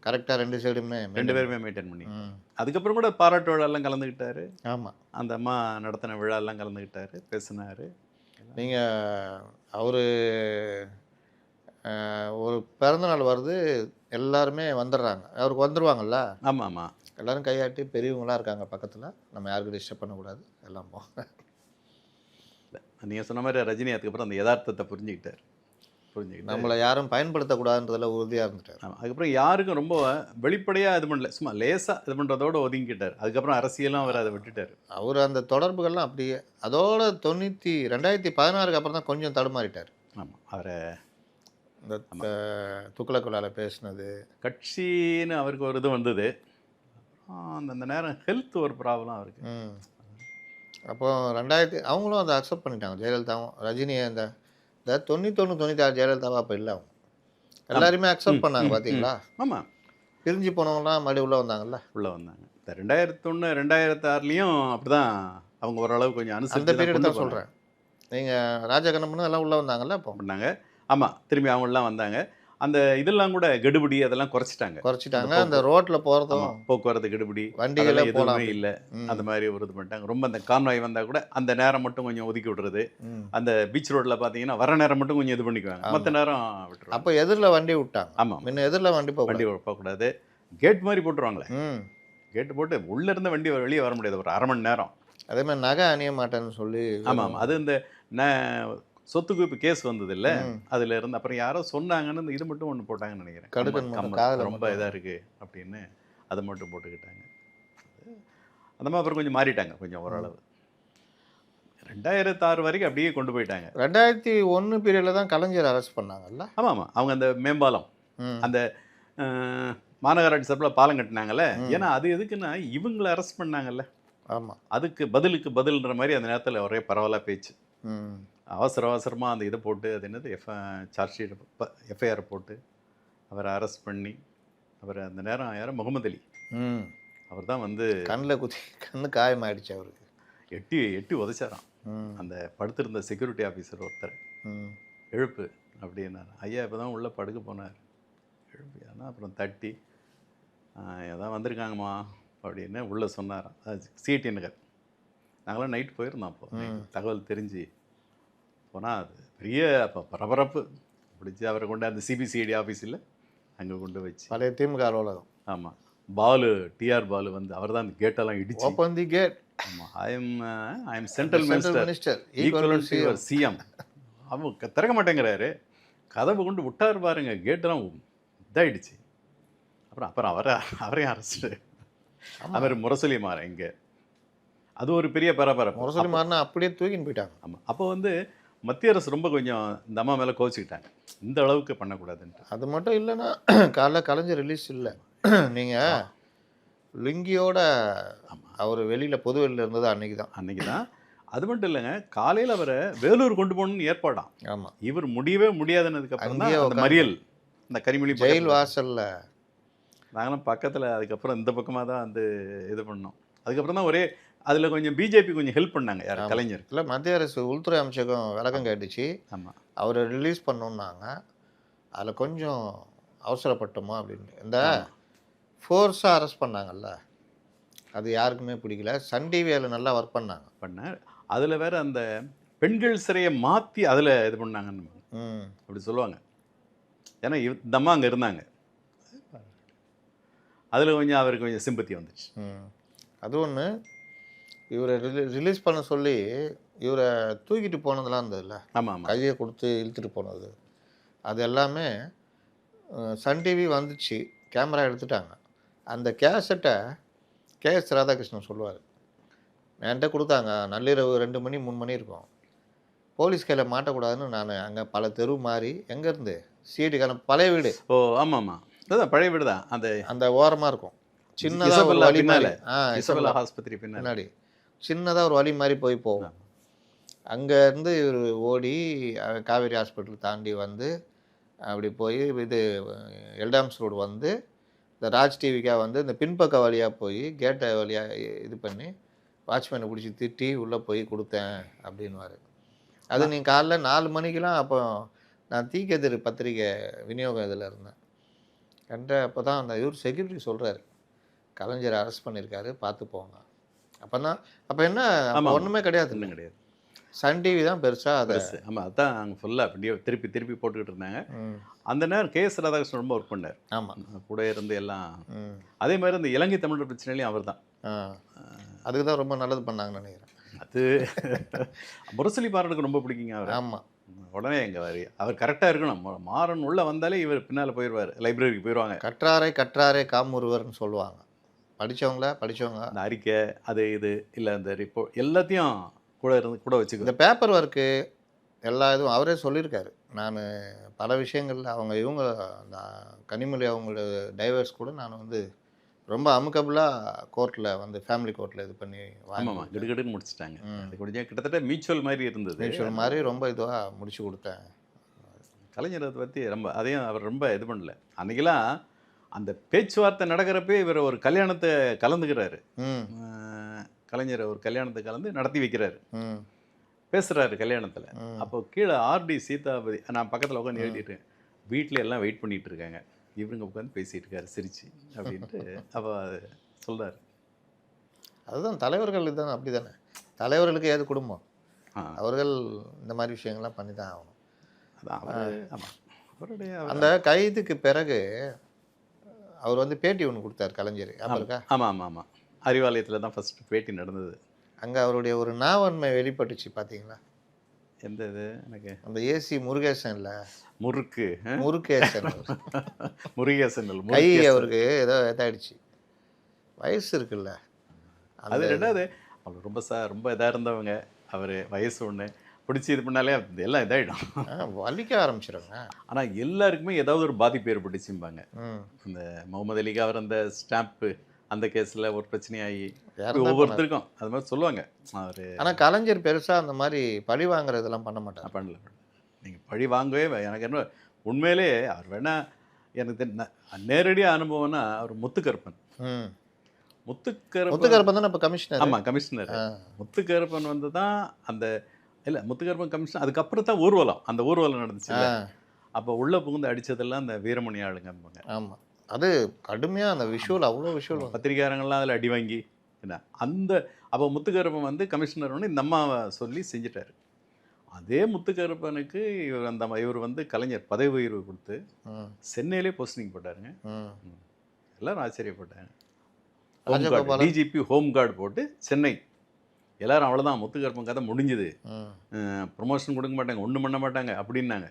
கரெக்டாக 2 சைடுமே 2 பேருமே மெயின்டைன் பண்ணி. அதுக்கப்புறம் கூட பாராட்டு விழாலாம் கலந்துக்கிட்டாரு. ஆமாம், அந்த அம்மா நடத்தின விழாலாம் கலந்துக்கிட்டாரு, பேசினார். நீங்கள் அவர் ஒரு பிறந்தநாள் வருது, எல்லாருமே வந்துடுறாங்க, அவருக்கு வந்துடுவாங்கல்ல. ஆமாம் ஆமாம், எல்லோரும் கையாட்டி பெரியவங்களாம் இருக்காங்க பக்கத்தில், நம்ம யாருக்கும் டிஸ்டர்ப் பண்ணக்கூடாது எல்லாம் போங்க. நீங்கள் சொன்ன மாதிரி ரஜினி அதுக்கப்புறம் அந்த யதார்த்தத்தை புரிஞ்சுக்கிட்டார். நம்மளை யாரும் பயன்படுத்தக்கூடாதுன்றதில் உறுதியாக இருந்துட்டார். அதுக்கப்புறம் யாருக்கும் ரொம்ப வெளிப்படையாக இது பண்ணல, சும்மா லேசாக இது பண்ணுறதோடு ஒதுங்கிட்டார். அதுக்கப்புறம் அரசியலும் அவர் அதை விட்டுட்டார். அவர் அந்த தொடர்புகள்லாம் அப்படியே அதோட 2016 அப்புறம் தான் கொஞ்சம் தடுமாறிட்டார். ஆமாம், அவரை இந்த துக்ளக் விழாவில் பேசினது, கட்சின்னு அவருக்கு ஒரு இது வந்தது. அந்த நேரம் ஹெல்த் ஒரு ப்ராப்ளம் அவருக்கு. அப்போ அவங்களும் அதை அக்செப்ட் பண்ணிட்டாங்க, ஜெயலலிதாவும் ரஜினியை. இந்த 91 96 ஜெயலலிதாவா அப்போ இல்லை, அவங்க எல்லாருமே அக்செப்ட் பண்ணாங்க. பார்த்தீங்களா? ஆமாம், பிரிஞ்சு போனவங்களாம் மறுபடியும் உள்ளே வந்தாங்கல்ல. உள்ளே வந்தாங்க. இந்த 2001 2006லையும் அப்படிதான் அவங்க ஓரளவு கொஞ்சம் அந்த அனுசரித்து தான் பீரியட் கொண்டு தான் போனாங்க சொல்கிறேன். நீங்கள் ராஜகண்ணப்பனும் எல்லாம் உள்ளே வந்தாங்கல்ல அப்போ? பண்ணாங்க. ஆமாம், திரும்பி அவங்களாம் வந்தாங்க. அந்த இதெல்லாம் கூட கெடுபிடி அதெல்லாம் குறைச்சிட்டாங்க. அந்த குறைச்சிட்டாங்க. அந்த ரோட்டில் போகிறதும் ஆமாம், போக்குவரத்து கெடுபிடி வண்டிகளே அதெல்லாம் போகலாம் எதுவுமே இல்லை. ம் அந்த மாதிரி ஒரு இது பண்ணிட்டாங்க. ரொம்ப அந்த கான்வாய் வந்தால் கூட அந்த நேரம் மட்டும் கொஞ்சம் ஒதுக்கி விடுறது. ம். அந்த பீச் ரோட்டில் பார்த்தீங்கன்னா வர நேரம் மட்டும் கொஞ்சம் இது பண்ணிக்குவாங்க, மற்ற ஆமாம். நேரம் விட்டுருவாங்க. அப்போ எதிரில் வண்டி விட்டாங்க. ஆமாம், முன்ன எதிரில் வண்டி வண்டி போகக்கூடாது. போகக்கூடாது. கேட் மாதிரி போட்டுருவாங்களே, ம். கேட்டு போட்டு உள்ளே இருந்த வண்டி வெளியே வர முடியாது ஒரு அரை மணி நேரம். அதே மாதிரி நகை அணிய மாட்டேன்னு சொல்லி ஆமாம், அது இந்த சொத்து குவிப்பு கேஸ் வந்தது இல்லை, ம். அதில் இருந்து அப்புறம் யாரோ சொன்னாங்கன்னு இந்த இது மட்டும் ஒன்று போட்டாங்கன்னு நினைக்கிறேன். கடுக்கன் மட்டும் கம்மல் காதில் ரொம்ப மட்டும். இதாக இருக்குது அப்படின்னு அதை மட்டும் போட்டுக்கிட்டாங்க. அந்த மாதிரி அப்புறம் கொஞ்சம் மாறிட்டாங்க கொஞ்சம் ஓரளவு. 2006 வரைக்கும் அப்படியே கொண்டு போயிட்டாங்க. 2001 பீரியடில் தான் கலைஞர் அரெஸ்ட் பண்ணாங்கல்ல? ஆமாம் ஆமாம், அவங்க அந்த மேம்பாலம் ம். அந்த மாநகராட்சி சார்பில் பாலம் கட்டினாங்கல்ல, ம். ஏன்னா அது எதுக்குன்னா இவங்களை அரெஸ்ட் பண்ணாங்கல்ல, ஆமாம். அதுக்கு பதிலுன்ற மாதிரி அந்த நேரத்தில் ஒரே பரவலாக பேச்சு. ம். அவசரமாக அந்த இதை போட்டு அது என்னது சார்ஜ் ஷீட் எஃப்ஐஆர் போட்டு அவரை அரெஸ்ட் பண்ணி அவர் அந்த நேரம் யாரும் முகமது அலி ம். அவர் தான் வந்து கண்ணில் குத்தி கண்ணு காயமாயிடுச்சு அவருக்கு. எட்டி எட்டி உதைச்சாராம் ம். அந்த படுத்திருந்த செக்யூரிட்டி ஆஃபீஸர் ஒருத்தர். ம். எழுப்பு அப்படின்னாரு. ஐயா இப்போ தான் உள்ளே படுக்க போனார். எழுப்பு ஆனால் அப்புறம் தட்டி ஏதாவது வந்திருக்காங்கம்மா அப்படின்னு உள்ளே சொன்னாராம். அது சிடி நகர். நாங்களாம் நைட்டு போயிருந்தோம். அப்போ தகவல் தெரிஞ்சு போனால் அது பெரிய அப்போ பரபரப்பு பிடிச்சி அவரை கொண்டு அந்த சிபிசிஐடி ஆஃபீஸில் அங்கே கொண்டு வச்சு. பழைய திமுக அலுவலகம். ஆமாம், பாலு டிஆர் பாலு வந்து அவர் தான் அந்த கேட்டெல்லாம் இடிச்சு. Open the gate. ஆமாம், I am central minister equal to your CM. அவங்க திறக்க மாட்டேங்கிறாரு. கதவை கொண்டு விட்டார் பாருங்க, கேட்டெல்லாம் இதாகிடுச்சு. அப்புறம் அவரையும் அரெஸ்ட்டு. அவர் முரசொலி மாற இங்கே அது ஒரு பெரிய பரபரப்பு. முரசொலி மாறினா அப்படியே தூக்கின்னு போயிட்டாங்க. ஆமாம், அப்போ வந்து மத்திய அரசு ரொம்ப கொஞ்சம் இந்த அம்மா மேலே கோச்சிக்கிட்டாங்க, இந்த அளவுக்கு பண்ணக்கூடாதுன்ட்டு. அது மட்டும் இல்லைன்னா காலைல கலைஞர் ரிலீஸ் இல்லை. நீங்கள் லுங்கியோட அவர் வெளியில் பொது வெளியில் இருந்தது அன்னைக்கு தான். அது மட்டும் இல்லைங்க, காலையில் அவரை வேலூர் கொண்டு போகணும்னு ஏற்பாடாம். ஆமாம், இவர் முடியவே முடியாதுன்னதுக்கு அப்புறம் தான் அங்கேயே அந்த மறியல் இந்த கரிமொழி ஜெயில் வாசலில் நாங்களும் பக்கத்தில். அதுக்கப்புறம் இந்த பக்கமாக தான் வந்து இது பண்ணோம். அதுக்கப்புறம் தான் ஒரே அதில் கொஞ்சம் பிஜேபி கொஞ்சம் ஹெல்ப் பண்ணாங்க. யார்? கலைஞர். இல்லை, மத்திய அரசு உள்துறை அமைச்சகம் விளக்கம் கேட்டுச்சு. ஆமாம், அவரை ரிலீஸ் பண்ணோன்னாங்க. அதில் கொஞ்சம் அவசரப்பட்டோமா அப்படின்னு இந்த ஃபோர்ஸாக அரெஸ்ட் பண்ணாங்கல்ல, அது யாருக்குமே பிடிக்கல. சன் டிவி அதில் நல்லா ஒர்க் பண்ணாங்க. அதில் வேற அந்த பெண்கள் சிறையை மாற்றி அதில் இது பண்ணாங்கன்னு அப்படி சொல்லுவாங்க. ஏன்னா இந்த அம்மா அங்கே இருந்தாங்க. அதில் கொஞ்சம் அவருக்கு கொஞ்சம் சிம்பத்தி வந்துச்சு. அது ஒன்று. இவரை ரிலீஸ் பண்ண சொல்லி இவரை தூக்கிட்டு போனதெல்லாம் இருந்ததுல்ல, ஆமாம் ஆமாம், கையை கொடுத்து இழுத்துட்டு போனது, அது எல்லாமே சன் டிவி வந்துச்சு, கேமரா எடுத்துட்டாங்க. அந்த கேசட்டை கேஎஸ் ராதாகிருஷ்ணன் சொல்லுவார், என்கிட்ட கொடுத்தாங்க. நள்ளிரவு 2 மணி 3 மணி இருக்கும். போலீஸ் கையில் மாட்டக்கூடாதுன்னு நான் அங்கே பல தெரு மாறி எங்கேருந்து சிஐடி காலம் பழைய வீடு. ஓ ஆமாம் ஆமாம், அதுதான் பழைய வீடு தான். அந்த ஓரமாக இருக்கும், சின்னதாக ஒரு வழி பின்னால, மாதிரி. இசபெல்லா ஆஸ்பத்திரி பின்னாடி சின்னதாக ஒரு வழி மாதிரி போகும். அங்கேருந்து இவர் ஓடி காவேரி ஹாஸ்பிட்டல் தாண்டி வந்து அப்படி போய் இது எல்டாம்ஸ் ரோடு வந்து இந்த ராஜ் டிவிக்காக வந்து இந்த பின்பக்க வழியாக போய் கேட்டை வழியாக இது பண்ணி வாட்ச்மேனை பிடிச்சி திட்டி உள்ளே போய் கொடுத்தேன் அப்படின்வார். அது நீங்கள் காலைல 4 மணிக்கெலாம் அப்போ நான் தீக்கதிர் பத்திரிக்கை விநியோகம் இதில் இருந்தேன். அப்போ தான் அந்த இவர் செக்யூரிட்டி சொல்கிறாரு, கலைஞர் அரெஸ்ட் பண்ணியிருக்காரு, பார்த்து போங்க. அப்போ என்ன ஒன்றுமே கிடையாது. இன்னும் கிடையாது. சன் டிவி தான் பெருசாக அதை. ஆமாம், அதுதான் அங்கே ஃபுல்லாக அப்படியே திருப்பி போட்டுக்கிட்டு இருந்தாங்க. அந்த நேரம் கேஎஸ் ராதாகிருஷ்ணன் ரொம்ப ஒர்க் பண்ணார். ஆமாம், கூட இருந்து எல்லாம். அதே மாதிரி இந்த இலங்கை தமிழர் பிரச்சனையிலையும் அவர் தான். அதுக்கு தான் ரொம்ப நல்லது பண்ணாங்கன்னு நினைக்கிறேன். அது முரசொலி மாறனுக்கு ரொம்ப பிடிக்குங்க அவர். ஆமாம், உடனே அவர் கரெக்டாக இருக்கணும். மாறன் உள்ளே வந்தாலே இவர் பின்னால் போயிடுவார், லைப்ரரிக்கு போயிடுவாங்க. கற்றாரே காமுருவர்னு சொல்லுவாங்க. படித்தவங்க அந்த அறிக்கை அது இது இல்லை அந்த ரிப்போர்ட் எல்லாத்தையும் கூட வச்சுக்க. இந்த பேப்பர் ஒர்க்கு எல்லா இதுவும் அவரே சொல்லியிருக்காரு. நான் பல விஷயங்களில் இவங்க அந்த கனிமொழி அவங்களோட டைவர்ஸ் கூட நான் வந்து ரொம்ப அமுக்கபுளாக கோர்ட்டில் வந்து ஃபேமிலி கோர்ட்டில் இது பண்ணி ஆமாம் கிடுகிடுன்னு முடிச்சிட்டாங்க. அது கொஞ்சம் கிட்டத்தட்ட மியூச்சுவல் மாதிரி இருந்தது. மியூச்சுவல் மாதிரி ரொம்ப இதுவாக முடிச்சு கொடுத்தேன். கலைஞர் அதை பற்றி ரொம்ப அதையும் அவர் ரொம்ப இது பண்ணல. அன்றைக்கெல்லாம் அந்த பேச்சுவார்த்தை நடக்கிறப்பே இவர் ஒரு கல்யாணத்தை கலந்துக்கிறாரு. ம் கலைஞர் ஒரு கல்யாணத்தை கலந்து நடத்தி வைக்கிறாரு. ம் பேசுகிறாரு கல்யாணத்தில். ம் அப்போ கீழே ஆர்டி சீதாபதி நான் பக்கத்தில் உட்காந்து எழுதிட்டேன். வீட்டில் எல்லாம் வெயிட் பண்ணிட்டு இருக்காங்க. இவருங்க உட்காந்து பேசிகிட்டு இருக்காரு சிரிச்சு அப்படின்ட்டு அப்போ சொல்கிறார். அதுதான் தலைவர்கள் இதுதான் அப்படி தானே. தலைவர்களுக்கு ஏது குடும்பம், ஆ அவர்கள் இந்த மாதிரி விஷயங்கள்லாம் பண்ணி தான் ஆகணும். அதான் அவர் ஆமாம் அவருடைய அந்த கைதுக்கு பிறகு அவர் வந்து பேட்டி ஒன்று கொடுத்தார் கலைஞர், ஞாபகம் இருக்கா? ஆமாம் ஆமாம் ஆமாம் அறிவாலயத்தில் தான் ஃபஸ்ட்டு பேட்டி நடந்தது. அங்கே அவருடைய ஒரு நாவன்மை வெளிப்பட்டுச்சு பார்த்தீங்களா? எந்த இது எனக்கு அந்த ஏசி முருகேசன் இல்லை, முறுக்கு முருகேசன் முருகேசன் இல்ல, கை முருகேசன். அவருக்கு ஏதோ இதாயிடுச்சு, வயசு இருக்குல்ல. அது ரெண்டாவது அவர் ரொம்ப இதாக இருந்தவங்க. அவர் வயசு ஒன்று பிடிச்சி இது பண்ணாலே எல்லாம் இதாகிடும். வலிக்க ஆரம்பிச்சிருங்க. ஆனால் எல்லாருக்குமே ஏதாவது ஒரு பாதிப்பு ஏற்பட்டுச்சும்பாங்க. ம் இந்த முகமது அலிக்கு அவர் அந்த ஸ்டாம்ப்பு அந்த கேஸில் ஒரு பிரச்சனையாகி யாரும் ஒவ்வொருத்தருக்கும் அது மாதிரி சொல்லுவாங்க. அவர் ஆனால் கலைஞர் பெருசாக அந்த மாதிரி பழி வாங்குறதெல்லாம் பண்ண மாட்டார். பண்ணல. நீங்கள் பழி வாங்கவே எனக்கு என்ன உண்மையிலே அவர் வேணா எனக்கு நேரடியாக அனுபவம்னா அவர் முத்துக்கருப்பன். ம் முத்துக்கருப்பன் முத்துக்கருப்பன் தானே இப்போ கமிஷனர். ஆமாம் கமிஷனர். முத்துக்கருப்பன் வந்து தான் அந்த இல்லை முத்துக்கருப்பன் கமிஷன். அதுக்கப்புறம் தான் ஊர்வலம், அந்த ஊர்வலம் நடந்துச்சு. அப்போ உள்ளே புகுந்து அடித்ததெல்லாம் அந்த வீரமணி ஆளுங்கம்பாங்க. ஆமாம், அது கடுமையாக அந்த விஷுவல், அவ்வளோ விஷுவல். பத்திரிக்காரங்கள்லாம் அதில் அடி வாங்கி என்ன அந்த அப்போ முத்துக்கருப்பன் வந்து கமிஷனர் ஒன்று இந்த அம்மாவை சொல்லி செஞ்சிட்டாரு. அதே முத்துக்கருப்பனுக்கு இவர் வந்து கலைஞர் பதவி உயர்வு கொடுத்து சென்னையிலே போஸ்டிங் போட்டாருங்க. எல்லாரும் ஆச்சரியப்பட்டாங்க. டிஜிபி ஹோம் கார்டு போட்டு சென்னை. எல்லாரும் அவ்வளோதான், முத்துக்கருப்பன் கதை முடிஞ்சுது, ப்ரொமோஷன் கொடுக்க மாட்டாங்க, ஒன்றும் பண்ண மாட்டாங்க அப்படின்னாங்க.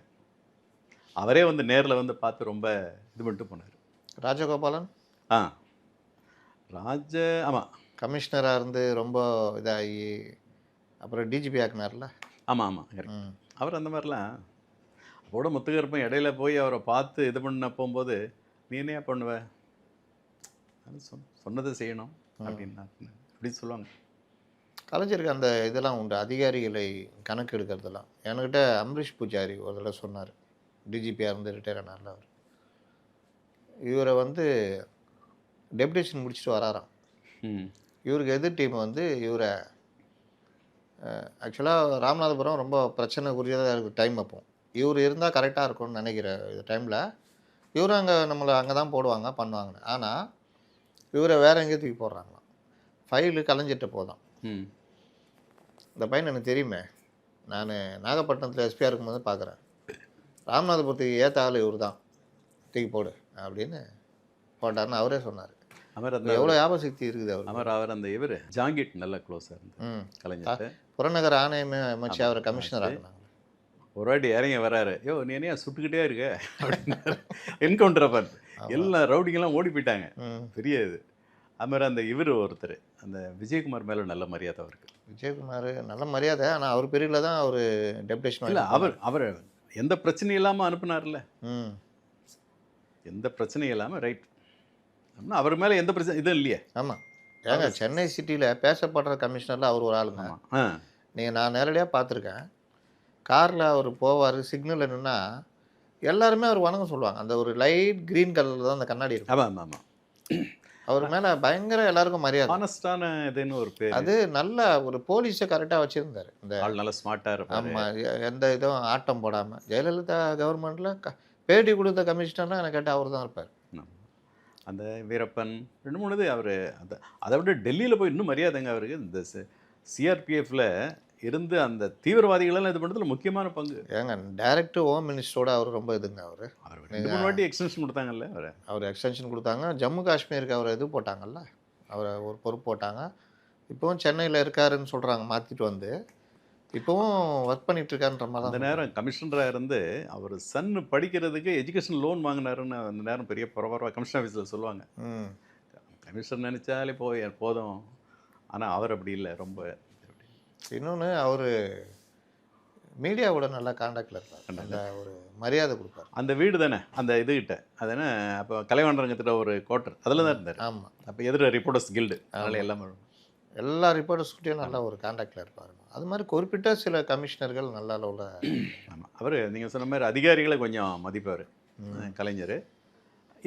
அவரே வந்து நேரில் வந்து பார்த்து ரொம்ப இது பண்ணிட்டு போனார். ராஜகோபாலன் ஆமாம் கமிஷனராக இருந்து ரொம்ப இதாகி அப்புறம் டிஜிபி ஆக்குனார்ல. ஆமாம் அவர் அந்த மாதிரிலாம் அப்போட முத்துக்கருப்பன் இடையில போய் அவரை பார்த்து இது பண்ண போகும்போது நீ என்னையா பண்ணுவ, சொன்னதை செய்யணும் அப்படின்னு அப்படின்னு சொல்லுவாங்க. கலைஞருக்கு அந்த இதெல்லாம் உண்டு, அதிகாரிகளை கணக்கு எடுக்கிறதெல்லாம். என்கிட்ட அம்ரீஷ் பூஜாரி ஒரு தடவை சொன்னார், டிஜிபியாக இருந்து ரிட்டையர் ஆனார்ல அவர். இவரை வந்து டெபுடேஷன் முடிச்சுட்டு வராராம். இவருக்கு எதிர் டீம் வந்து இவரை ஆக்சுவலாக ராமநாதபுரம் ரொம்ப பிரச்சனைக்குரியதாக இருக்குது டைம். அப்போ இவர் இருந்தால் கரெக்டாக இருக்கும்னு நினைக்கிற டைமில் இவரும் நம்மளை அங்கே தான் போடுவாங்க பண்ணுவாங்க. ஆனால் இவரை வேறு எங்கேயும் தூக்கி போடுறாங்களாம். ஃபைலு கலைஞ்சிட்ட போதும். இந்த பையன் எனக்கு தெரியுமே, நான் நாகப்பட்டினத்தில் எஸ்பியாக இருக்கும்போது பார்க்குறேன், ராமநாதபுரத்துக்கு ஏற்ற ஆள் இவர் தான், தூக்கி போடு அப்படின்னு போட்டார்னு அவரே சொன்னார். அவர் அந்த எவ்வளோ ஞாபக சக்தி இருக்குது அவர் அந்த இவர் ஜாங்கிட் நல்ல க்ளோஸாக இருந்தார் கலைஞர். புறநகர் ஆணையமே அமைச்சு அவரை கமிஷனர் ஆகினாங்க. ஒரு வாட்டி இறங்கி வராரு, யோ நீ என்னையா சுட்டுக்கிட்டே இருக்க அப்படின்னு என்கவுண்டரை பார்த்து எல்லாம் ரவுடிங்கெல்லாம் ஓடி போயிட்டாங்க. பெரிய இது. அது மாதிரி அந்த இவர் ஒருத்தர் அந்த விஜயகுமார் மேலே நல்ல மரியாதை அவருக்கு. விஜயகுமார் நல்ல மரியாதை, ஆனால் அவர் பெரியல தான் அவர் டெபுடேஷன் இல்லை. அவர் எந்த பிரச்சனையும் இல்லாமல் அனுப்புனார்ல, எந்த பிரச்சனையும் இல்லாமல் ரைட். அவர் மேலே எந்த பிரச்சனை இதுவும் இல்லையே. ஆமாம் ஏங்க, சென்னை சிட்டியில் பேசப்படுற கமிஷனரில் அவர் ஒரு ஆளுங்க. நீங்கள் நான் நேரடியாக பார்த்துருக்கேன், காரில் அவர் போவார், சிக்னல் என்னன்னா எல்லாருமே அவர் வணக்கம் சொல்லுவாங்க. அந்த ஒரு லைட் க்ரீன் கலரில் தான் அந்த கண்ணாடி இருக்கும். ஆமாம் அவர் மேலே பயங்கர எல்லாருக்கும் மரியாதை. ஆனஸ்டான இதுன்னு ஒரு பேர். அது நல்ல ஒரு போலீஸை கரெக்டாக வச்சுருந்தார். இந்த ஆள் நல்லா ஸ்மார்ட்டாக இருப்பார். ஆமாம், எந்த இதுவும் ஆட்டம் போடாமல். ஜெயலலிதா கவர்மெண்ட்டில் பேட்டி கொடுத்த கமிஷனர்லாம் எனக்கு கேட்டால் அவர் தான் இருப்பார். அந்த வீரப்பன் 2-3 இது அவர் அதை விட டெல்லியில் போய் இன்னும் மரியாதைங்க அவருக்கு. இந்த சிஆர்பிஎஃப்ல இருந்து அந்த தீவிரவாதிகளெல்லாம் இது பண்ணுறதுல முக்கியமான பங்கு. ஏங்க டைரக்டர் ஹோம் மினிஸ்டரோட அவர் ரொம்ப இதுங்க. அவர் 2-3 வாட்டி எக்ஸ்டென்ஷன் கொடுத்தாங்கல்ல. அவர் எக்ஸ்டென்ஷன் கொடுத்தாங்க. ஜம்மு காஷ்மீருக்கு அவர் இது போட்டாங்கல்ல, அவரை ஒரு பொறுப்பு போட்டாங்க. இப்போவும் சென்னையில் இருக்காருன்னு சொல்கிறாங்க, மாற்றிட்டு வந்து இப்போவும் ஒர்க் பண்ணிட்டு இருக்காருன்ற மாதிரி. அந்த நேரம் கமிஷனராக இருந்து அவர் சன் படிக்கிறதுக்கு எஜுகேஷன் லோன் வாங்கினாருன்னு அந்த நேரம் பெரிய பரபரப்பாக கமிஷன் ஆஃபீஸில் சொல்லுவாங்க. கமிஷனர் நினச்சாலே போதும். ஆனால் அவர் அப்படி இல்லை. ரொம்ப இன்னொன்று அவர் மீடியாவோட நல்லா காண்டாக்டில் இருப்பார், அந்த ஒரு மரியாதை கொடுப்பார். அந்த வீடு தானே அந்த இதுகிட்ட அது என்ன அப்போ கலைவாணரங்கத்திட்ட ஒரு குவார்ட்டர் அதில் தான் இருந்தார். ஆமாம், அப்போ எதிர ரிப்போர்ட்டர்ஸ் கில்டு, அதனால் எல்லா ரிப்போர்ட்டர்ஸ்கிட்டையும் நல்லா ஒரு காண்டாக்டில் இருப்பார். அது மாதிரி குறிப்பிட்ட சில கமிஷனர்கள் நல்ல அளவில். ஆமாம், அவர் நீங்கள் சொன்ன மாதிரி அதிகாரிகளை கொஞ்சம் மதிப்பார் கலைஞர்.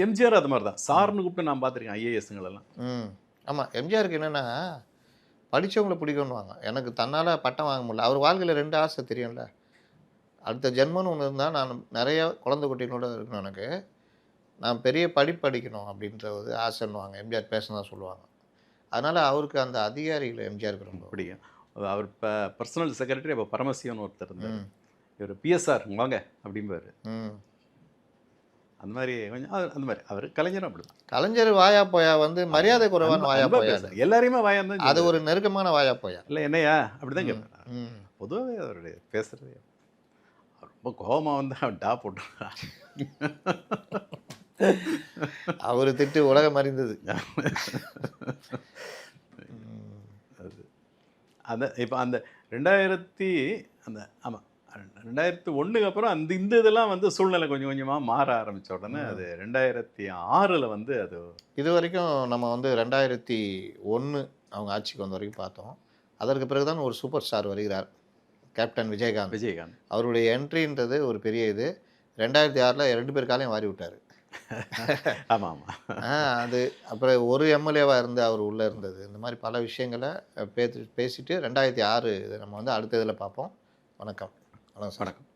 எம்ஜிஆர் அது மாதிரி தான் சார்னு கூப்பிட்டு நான் பார்த்துருக்கேன் ஐஏஎஸ்ங்களெல்லாம். ம். ஆமாம், எம்ஜிஆருக்கு என்னென்னா படித்தவங்களை பிடிக்கும்னுவாங்க. எனக்கு தன்னால் பட்டம் வாங்க முடியல. அவர் வாழ்க்கையில் 2 ஆசை தெரியும்ல. அடுத்த ஜென்மம்னு ஒன்று இருந்தால் நான் நிறைய குழந்தை குட்டிகளோட இருக்கணும், எனக்கு நான் பெரிய படிக்கணும் அப்படின்ற ஒரு ஆசைன்னுவாங்க. எம்ஜிஆர் பேசினதா சொல்லுவாங்க. அதனால் அவருக்கு அந்த அதிகாரிகள் எம்ஜிஆருக்கு ரொம்ப பிடிக்கும். அவர் இப்போ பர்சனல் செக்ரட்டரி அப்போ பரமசிவன் ஒருத்தர் இருந்தார். ம். இவர் பிஎஸ்ஆர் வாங்க அப்படிம்பாரு. ம். அந்த மாதிரி கொஞ்சம் அந்த மாதிரி அவர் கலைஞரும் அப்படிதான். கலைஞர் வாயா போயா வந்து மரியாதை குறைவான வாயா அன்பா போயா, பேசுறாரு. எல்லாரையுமே வாயான்னு தான் அது ஒரு நெருக்கமான வாயா போயா. இல்லை என்னையா அப்படிதான் கேட்பார். ம். பொதுவாகவே அவருடைய பேசுறது ரொம்ப கோபமாக வந்து அவன் டா போட்டுருக்கான். அவர் திட்டு உலகம் அறிந்தது. அது அந்த இப்போ அந்த 2000 அந்த ஆமாம் 2001க்கு அப்புறம் இந்த இதெல்லாம் வந்து சூழ்நிலை கொஞ்சம் கொஞ்சமாக மாற ஆரம்பித்த உடனே அது 2006 வந்து அது இது வரைக்கும் நம்ம வந்து 2001 அவங்க ஆட்சிக்கு வந்த வரைக்கும் பார்த்தோம். அதற்கு பிறகு தான் ஒரு சூப்பர் ஸ்டார் வருகிறார், கேப்டன் விஜயகாந்த். அவருடைய என்ட்ரின்றது ஒரு பெரிய இது. 2006 2 பேர் காலையும் வாரி விட்டார். ஆமாம் அது அப்புறம் ஒரு எம்எல்ஏவாக இருந்து அவர் உள்ளே இருந்தது. இந்த மாதிரி பல விஷயங்களை பேசிட்டு 2006 இதை நம்ம வந்து அடுத்த இதில் பார்ப்போம். வணக்கம். வணக்கம்.